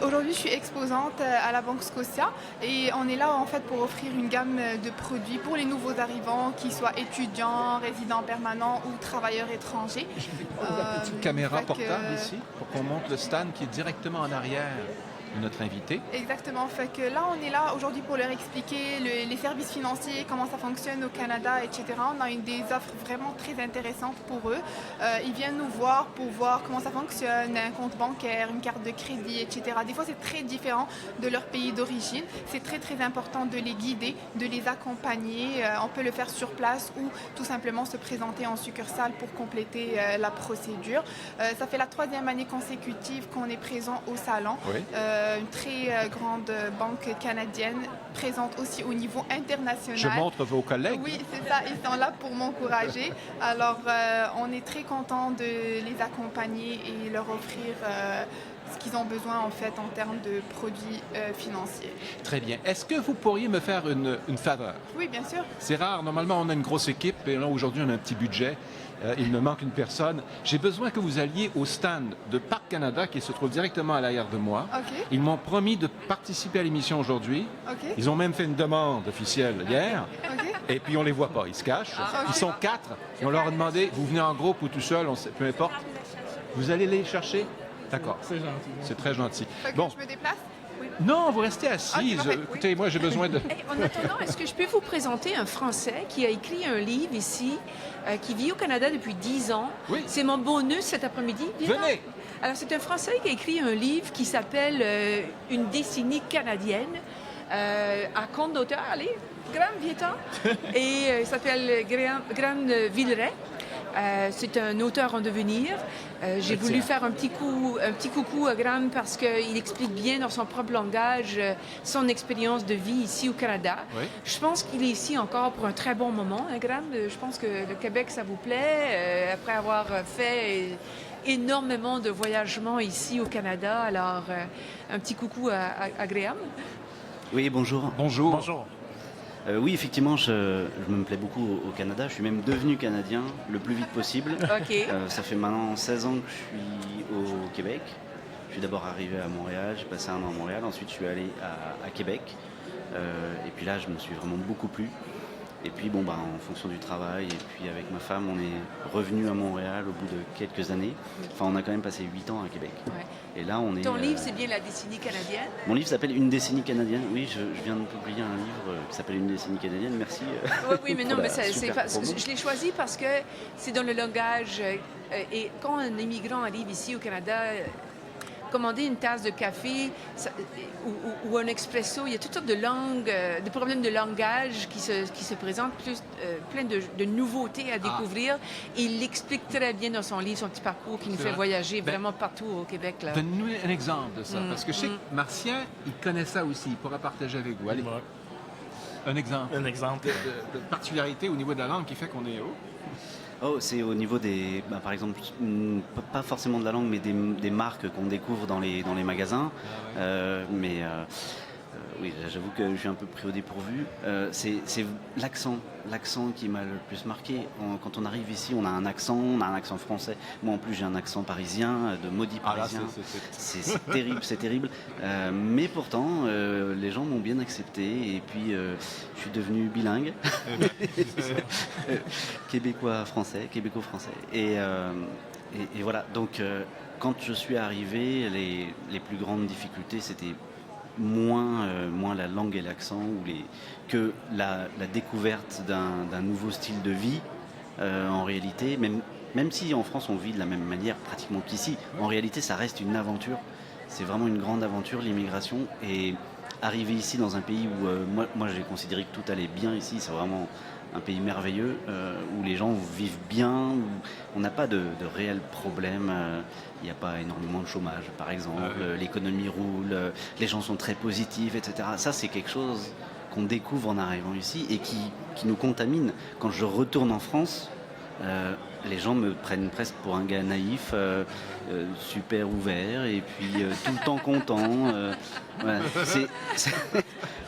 Aujourd'hui je suis exposante à la Banque Scotia et on est là en fait pour offrir une gamme de produits pour les nouveaux arrivants, qu'ils soient étudiants, résidents permanents ou travailleurs étrangers. La petite caméra portable ici pour qu'on montre le stand qui est directement en arrière de notre invité. Exactement, fait que là on est là aujourd'hui pour leur expliquer les services financiers, comment ça fonctionne au Canada, etc. On a des offres vraiment très intéressantes pour eux. Ils viennent nous voir pour voir comment ça fonctionne, un compte bancaire, une carte de crédit, etc. Des fois c'est très différent de leur pays d'origine. C'est très très important de les guider, de les accompagner. On peut le faire sur place ou tout simplement se présenter en succursale pour compléter la procédure. Ça fait la 3e année consécutive qu'on est présent au salon. Oui. Une très grande banque canadienne, présente aussi au niveau international. Je montre vos collègues. Oui, c'est ça, ils sont là pour m'encourager. Alors, on est très content de les accompagner et leur offrir ce qu'ils ont besoin en fait en termes de produits financiers. Très bien. Est-ce que vous pourriez me faire une faveur? Oui, bien sûr. C'est rare. Normalement, on a une grosse équipe et là, aujourd'hui, on a un petit budget. Il me manque une personne. J'ai besoin que vous alliez au stand de Parc Canada qui se trouve directement à l'arrière de moi. OK. Ils m'ont promis de participer à l'émission aujourd'hui. OK. Ils ont même fait une demande officielle hier. OK. Et puis, on les voit pas. Ils se cachent. Ah, Ils ok. sont 4. Et on leur a demandé, vous venez en groupe ou tout seul, peu importe. Vous allez les chercher? D'accord. C'est gentil. C'est très gentil. Fait que Bon. je me déplace? Oui. Non, vous restez assise. Ah, parfait, oui. Écoutez, moi, j'ai besoin de... Hey, en attendant, est-ce que je peux vous présenter un Français qui a écrit un livre ici, qui vit au Canada depuis 10 ans? Oui. C'est mon bonus cet après-midi. Viens Venez. donc. Alors, c'est un Français qui a écrit un livre qui s'appelle Une décennie canadienne, à compte d'auteur. Allez, Graham, viens-t'en. Et il s'appelle Graham Villeray. C'est un auteur en devenir. J'ai voulu faire un petit coucou à Graham parce qu'il explique bien dans son propre langage son expérience de vie ici au Canada. Oui. Je pense qu'il est ici encore pour un très bon moment, hein, Graham. Je pense que le Québec, ça vous plaît, après avoir fait énormément de voyagements ici au Canada. Alors, un petit coucou à Graham. Oui, bonjour. Bonjour. Bonjour. Oui, effectivement, je me plais beaucoup au Canada. Je suis même devenu Canadien le plus vite possible. OK. Ça fait maintenant 16 ans que je suis au Québec. Je suis d'abord arrivé à Montréal, j'ai passé 1 an à Montréal, ensuite je suis allé à Québec. Et puis là, je me suis vraiment beaucoup plu. Et puis, bon, en fonction du travail, et puis avec ma femme, on est revenu à Montréal au bout de quelques années. Enfin, on a quand même passé 8 ans à Québec. Ouais. Et là, on est... Ton livre, c'est bien La décennie canadienne? Mon livre s'appelle Une décennie canadienne. Oui, je viens de publier un livre qui s'appelle Une décennie canadienne. Merci. Oui, mais non, mais c'est super parce que promo. je l'ai choisi parce que c'est dans le langage. Et quand un immigrant arrive ici au Canada, commander une tasse de café ou un expresso, il y a toutes sortes de langues, de problèmes de langage qui se présentent, plein de nouveautés à découvrir. Et il l'explique très bien dans son livre, son petit parcours qui nous fait voyager vraiment partout au Québec. Là. Donne-nous un exemple de ça, parce que je sais que Martien, il connaît ça aussi, il pourra partager avec vous. Allez, un exemple. Un exemple. De particularité au niveau de la langue qui fait qu'on est haut. Oh, c'est au niveau des, par exemple, pas forcément de la langue, mais des marques qu'on découvre dans les magasins. Oui, j'avoue que je suis un peu pris au dépourvu. C'est l'accent qui m'a le plus marqué. Quand on arrive ici, on a un accent français. Moi, en plus, j'ai un accent parisien, de maudit parisien. C'est terrible, c'est terrible. Mais pourtant, les gens m'ont bien accepté. Et puis, je suis devenu bilingue. Québécois-français. Et voilà. Donc, quand je suis arrivé, les plus grandes difficultés, c'était moins la langue et l'accent que la découverte d'un nouveau style de vie. En réalité, même si en France on vit de la même manière pratiquement qu'ici, en réalité ça reste une aventure. C'est vraiment une grande aventure, l'immigration. Et arriver ici dans un pays où moi j'ai considéré que tout allait bien ici, c'est vraiment un pays merveilleux où les gens vivent bien, où on n'a pas de réels problèmes. Il n'y a pas énormément de chômage, par exemple. L'économie roule, les gens sont très positifs, etc. Ça, c'est quelque chose qu'on découvre en arrivant ici et qui nous contamine. Quand je retourne en France, les gens me prennent presque pour un gars naïf, super ouvert et puis tout le temps content. Voilà.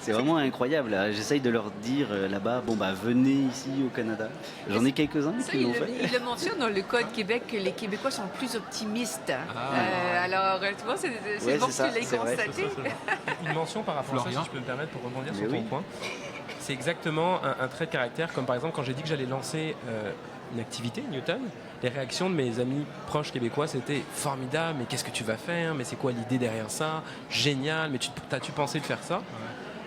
C'est vraiment incroyable. Là. J'essaye de leur dire là-bas, venez ici au Canada. J'en ai quelques-uns qui l'ont fait. Il le mentionne dans le Code Québec que les Québécois sont plus optimistes. Alors, tu vois, c'est bon que tu l'aies constaté. Une mention par rapport à ça, si je peux me permettre, pour rebondir sur ton point. C'est exactement un trait de caractère, comme par exemple quand j'ai dit que j'allais lancer une activité, Newton, les réactions de mes amis proches québécois, c'était formidable, mais qu'est-ce que tu vas faire, mais c'est quoi l'idée derrière ça, génial, mais t'as-tu pensé de faire ça?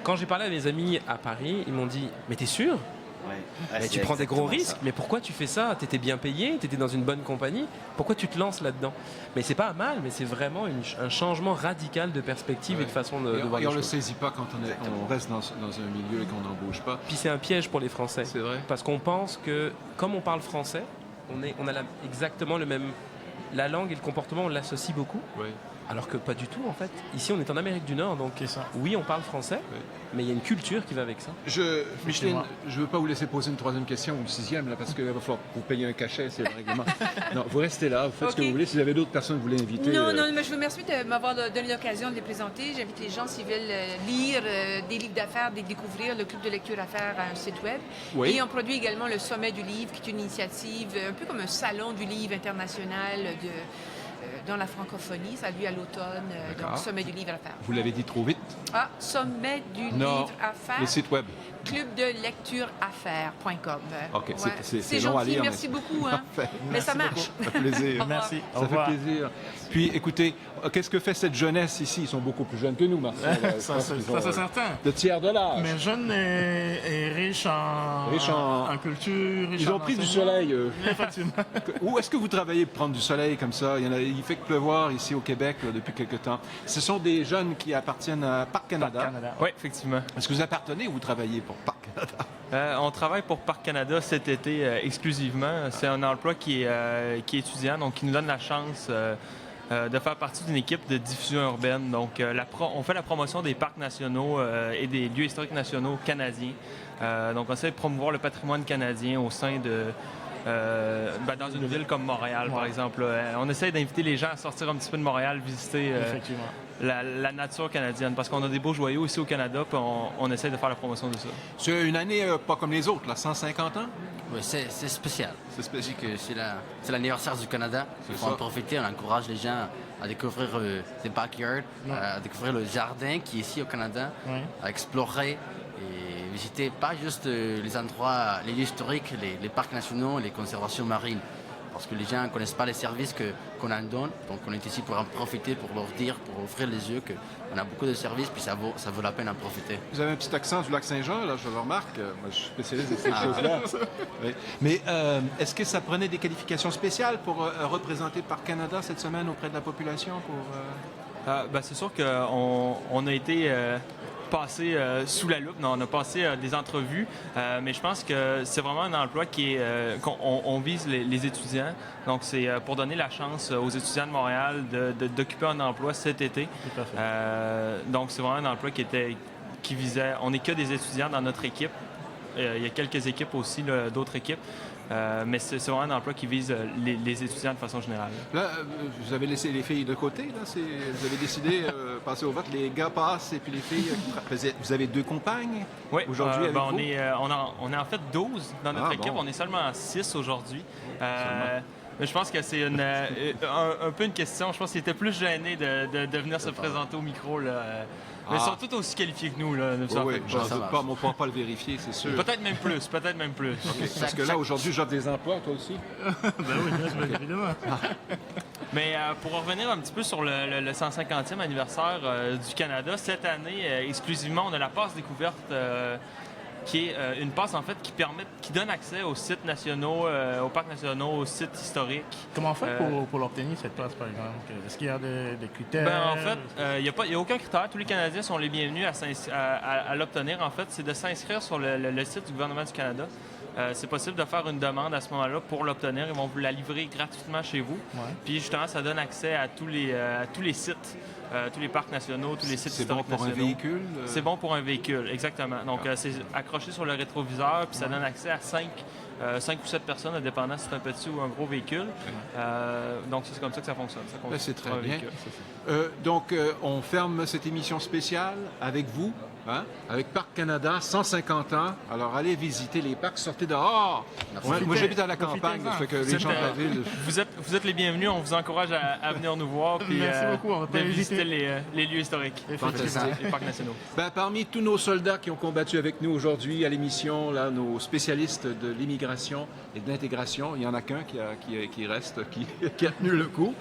Quand j'ai parlé à mes amis à Paris, ils m'ont dit, mais t'es sûr? Mais tu prends des gros risques, mais pourquoi tu fais ça? T'étais bien payé, t'étais dans une bonne compagnie, pourquoi tu te lances là-dedans? Mais c'est pas mal, mais c'est vraiment un changement radical de perspective et de façon de voir les choses. Et on ne le saisit pas quand on reste dans un milieu et qu'on n'embauche pas. Puis c'est un piège pour les Français. C'est vrai. Parce qu'on pense que, comme on parle français, on a exactement le même... La langue et le comportement, on l'associe beaucoup. Oui. Alors que pas du tout, en fait. Ici, on est en Amérique du Nord, donc oui, on parle français, mais il y a une culture qui va avec ça. Micheline, je ne veux pas vous laisser poser une troisième question ou une sixième, là, parce qu'il va falloir vous payer un cachet, c'est le règlement. Non, vous restez là, vous faites ce que vous voulez. Si vous avez d'autres personnes que vous voulez inviter... Non, mais je vous remercie de m'avoir donné l'occasion de les présenter. J'invite les gens, s'ils veulent lire des livres d'affaires, de découvrir le club de lecture affaires à un site web. Oui. Et on produit également le Sommet du livre, qui est une initiative, un peu comme un salon du livre international dans la francophonie, ça a lieu à l'automne, donc Sommet du livre à faire. Vous l'avez dit trop vite. Sommet du livre à faire. Le site web. clubdelectureaffaires.com. OK, c'est long à gentil, lire. Merci beaucoup. Hein. Mais ça marche. Ça fait plaisir. Merci. Ça fait plaisir. Puis, écoutez, qu'est-ce que fait cette jeunesse ici? Ils sont beaucoup plus jeunes que nous, Marcel. Ça, c'est certain. Le tiers de l'âge. Mais jeune est riche en culture, riche Ils ont pris du soleil. Effectivement. Où est-ce que vous travaillez pour prendre du soleil comme ça? Il fait que pleuvoir ici au Québec là, depuis quelque temps. Ce sont des jeunes qui appartiennent à Parc Canada. Oui, effectivement. Est-ce que vous appartenez ou vous travaillez pour Parc Canada? On travaille pour Parc Canada cet été exclusivement. C'est un emploi qui est étudiant, donc qui nous donne la chance de faire partie d'une équipe de diffusion urbaine. Donc, on fait la promotion des parcs nationaux et des lieux historiques nationaux canadiens. Donc, on essaie de promouvoir le patrimoine canadien au sein de... dans une ville comme Montréal, par exemple. On essaie d'inviter les gens à sortir un petit peu de Montréal, visiter la nature canadienne, parce qu'on a des beaux joyaux ici au Canada, puis on essaie de faire la promotion de ça. C'est une année pas comme les autres, là, 150 ans? Oui, c'est spécial. C'est spécial. C'est l'anniversaire du Canada. Il faut en profiter, on encourage les gens à découvrir des backyards, à découvrir le jardin qui est ici au Canada, à explorer et visiter pas juste les endroits, les lieux historiques, les parcs nationaux, les conservations marines. Parce que les gens ne connaissent pas les services qu'on en donne. Donc on est ici pour en profiter, pour leur dire, pour ouvrir les yeux qu'on a beaucoup de services, puis ça vaut la peine d'en profiter. Vous avez un petit accent du lac Saint-Jean, là, je le remarque. Moi, je suis spécialiste de ces choses-là. Oui. Mais est-ce que ça prenait des qualifications spéciales pour représenter Parc Canada cette semaine auprès de la population? C'est sûr qu'on a été... passé sous la loupe. Non, on a passé des entrevues, mais je pense que c'est vraiment un emploi qu'on vise les étudiants. Donc, c'est pour donner la chance aux étudiants de Montréal d'occuper un emploi cet été. Tout à fait. Donc, c'est vraiment un emploi qui visait... On n'est que des étudiants dans notre équipe. Il y a quelques équipes aussi, d'autres équipes. Mais c'est vraiment un emploi qui vise les étudiants de façon générale. Là, vous avez laissé les filles de côté. Là, vous avez décidé de passer au vote. Les gars passent et puis les filles... Vous avez 2 compagnes aujourd'hui avec vous? On est en fait 12 dans notre équipe. Bon. On est seulement 6 aujourd'hui. Mais je pense que c'est un peu une question. Je pense qu'ils étaient plus gênés de venir se présenter au micro. Là. Mais ils sont tous aussi qualifiés que nous. Là, oui, je ne doute pas, mais on ne pourra pas le vérifier, c'est sûr. Peut-être même plus. Okay. Parce que là, aujourd'hui, j'offre des emplois, toi aussi? Oui, évidemment. Mais pour revenir un petit peu sur le 150e anniversaire du Canada, cette année, exclusivement, on a la passe découverte qui est une passe en fait qui donne accès aux sites nationaux, aux parcs nationaux, aux sites historiques. Comment on fait pour l'obtenir, cette passe, par exemple? Est-ce qu'il y a des critères? Ben, en fait, il n'y a aucun critère. Tous les Canadiens sont les bienvenus à l'obtenir. En fait, c'est de s'inscrire sur le site du gouvernement du Canada. C'est possible de faire une demande à ce moment-là pour l'obtenir. Ils vont vous la livrer gratuitement chez vous. Ouais. Puis justement, ça donne accès à tous les sites, tous les parcs nationaux, tous les sites historiques nationaux. C'est bon pour un véhicule? C'est bon pour un véhicule, exactement. Donc, c'est accroché sur le rétroviseur, puis ça donne accès à 5 ou 7 personnes, dépendant si c'est un petit ou un gros véhicule. Donc, c'est comme ça que ça fonctionne. C'est très bien. Donc, on ferme cette émission spéciale avec vous. Hein? Avec Parc Canada, 150 ans. Alors, allez visiter les parcs, sortez dehors. Ouais, moi, j'habite à la campagne, ça fait que les gens de la ville... Vous êtes les bienvenus. On vous encourage à venir nous voir puis de visiter les lieux historiques, les parcs nationaux. Ben, parmi tous nos soldats qui ont combattu avec nous aujourd'hui à l'émission, là, nos spécialistes de l'immigration et de l'intégration, il y en a qu'un qui reste, qui a tenu le coup.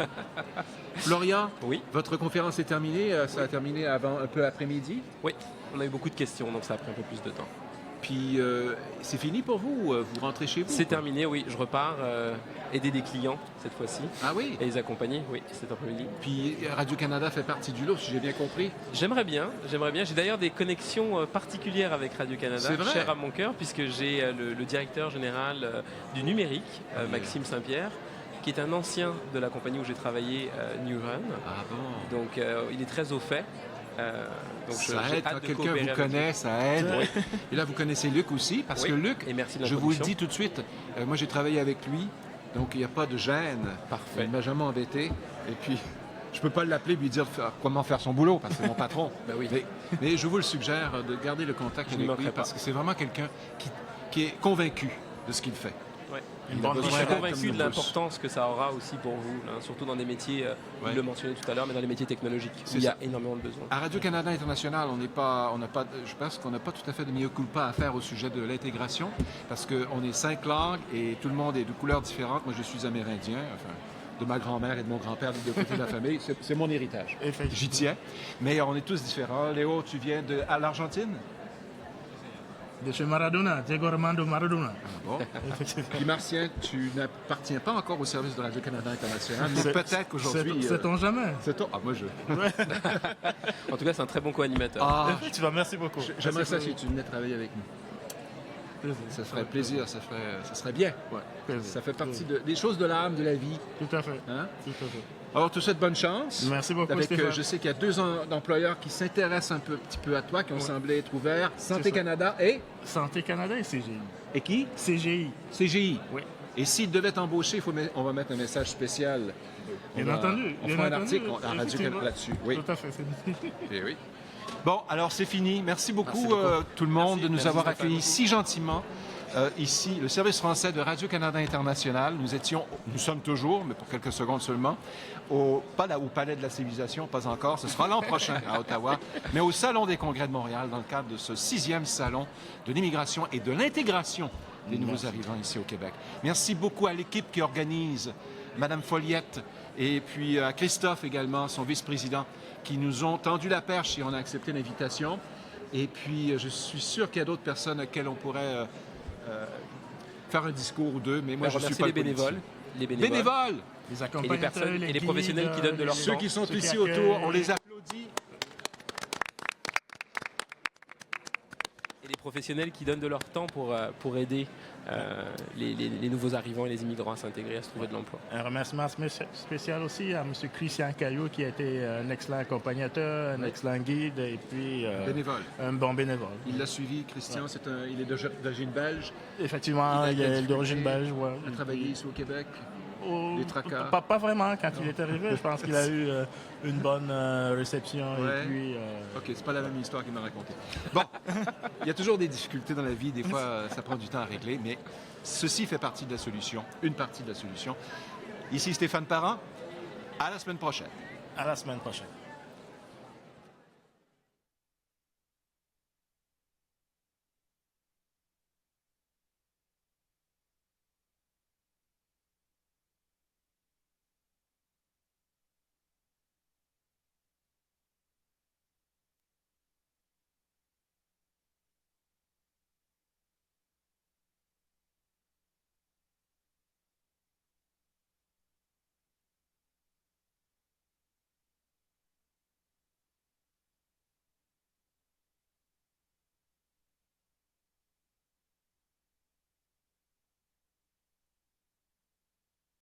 Florian, oui. Votre conférence est terminée. Ça a terminé un peu après-midi. Oui, on a eu beaucoup de questions, donc ça a pris un peu plus de temps. Puis, c'est fini pour vous? Vous rentrez chez vous? C'est terminé, oui. Je repars aider des clients cette fois-ci. Ah oui? Et les accompagner, oui, cet après-midi. Puis, Radio-Canada fait partie du lot, si j'ai bien compris. J'aimerais bien. J'ai d'ailleurs des connexions particulières avec Radio-Canada, chères à mon cœur, puisque j'ai le directeur général du numérique, Maxime Saint-Pierre, qui est un ancien de la compagnie où j'ai travaillé, New Run. Ah bon? Donc, il est très au fait. Donc ça aide quand quelqu'un vous connaît, ça aide. Oui. Et là, vous connaissez Luc aussi, parce que Luc, et merci je vous le dis tout de suite, moi j'ai travaillé avec lui, donc il n'y a pas de gêne. Parfait. Il ne m'a jamais embêté. Et puis, je ne peux pas l'appeler et lui dire comment faire son boulot, parce que c'est mon patron. Ben oui. Mais je vous le suggère de garder le contact avec lui, parce que c'est vraiment quelqu'un qui est convaincu de ce qu'il fait. Ouais. Je suis convaincu de l'importance que ça aura aussi pour vous, là, surtout dans des métiers, vous le mentionnez tout à l'heure, mais dans les métiers technologiques, où il y a énormément de besoins. À Radio-Canada International, je pense qu'on n'a pas tout à fait de mea culpa à faire au sujet de l'intégration, parce qu'on est 5 langues et tout le monde est de couleurs différentes. Moi, je suis amérindien, enfin, de ma grand-mère et de mon grand-père, des deux côtés de la famille. C'est mon héritage. J'y tiens. Mais on est tous différents. Léo, tu viens de l'Argentine? De chez Maradona, Diego Armando Maradona. Bon. Puis Martien, tu n'appartiens pas encore au service de Radio-Canada International, mais peut-être qu'aujourd'hui... Sait-on jamais? Ah, moi, En tout cas, c'est un très bon co-animateur. Ah, tu vas, merci beaucoup. J'aimerais ça si tu venais travailler avec nous. Ça ferait plaisir, ça serait bien. Ouais. Ça fait partie des choses de l'âme, de la vie. Tout à fait. Hein? Tout à fait. Alors, te souhaite bonne chance. Merci beaucoup, Stéphane. Je sais qu'il y a 2 employeurs qui s'intéressent un petit peu à toi, qui ont semblé être ouverts. Santé Canada et... Santé Canada et CGI. Et qui? CGI. CGI. Oui. Et s'ils devaient t'embaucher, on va mettre un message spécial. Bien entendu. On fera un article à Radio-Canada là-dessus. Oui. Tout à fait. Et oui. Bon, alors c'est fini. Merci beaucoup, tout le monde de nous avoir accueillis si gentiment. Ici, le service français de Radio-Canada International. Nous sommes toujours, mais pour quelques secondes seulement, pas là au Palais de la Civilisation, pas encore, ce sera l'an prochain à Ottawa, mais au Salon des Congrès de Montréal, dans le cadre de ce 6e Salon de l'immigration et de l'intégration des nouveaux arrivants ici au Québec. Merci beaucoup à l'équipe qui organise, Madame Folliette, et puis à Christophe également, son vice-président, qui nous ont tendu la perche et on a accepté l'invitation. Et puis, je suis sûr qu'il y a d'autres personnes auxquelles on pourrait... faire un discours ou deux, mais moi je suis pas les bénévoles. Les bénévoles, les accompagnateurs, et les professionnels qui donnent de leur temps. Ceux qui sont ici autour, on les applaudit. Et les professionnels qui donnent de leur temps pour aider les nouveaux arrivants et les immigrants à s'intégrer, à se trouver de l'emploi. Un remerciement spécial aussi à M. Christian Caillot, qui a été un excellent accompagnateur, un excellent guide et puis bénévole. Un bon bénévole. Il l'a suivi, Christian, il est d'origine belge. Effectivement, il est d'origine belge. Ouais. Il a travaillé ici au Québec. Les tracas. Pas vraiment quand il est arrivé. Je pense qu'il a eu une bonne réception. Ouais. Et puis, OK, c'est pas la même histoire qu'il m'a racontée. Bon, il y a toujours des difficultés dans la vie. Des fois, ça prend du temps à régler, mais ceci fait partie de la solution, une partie de la solution. Ici Stéphane Parent. À la semaine prochaine. À la semaine prochaine.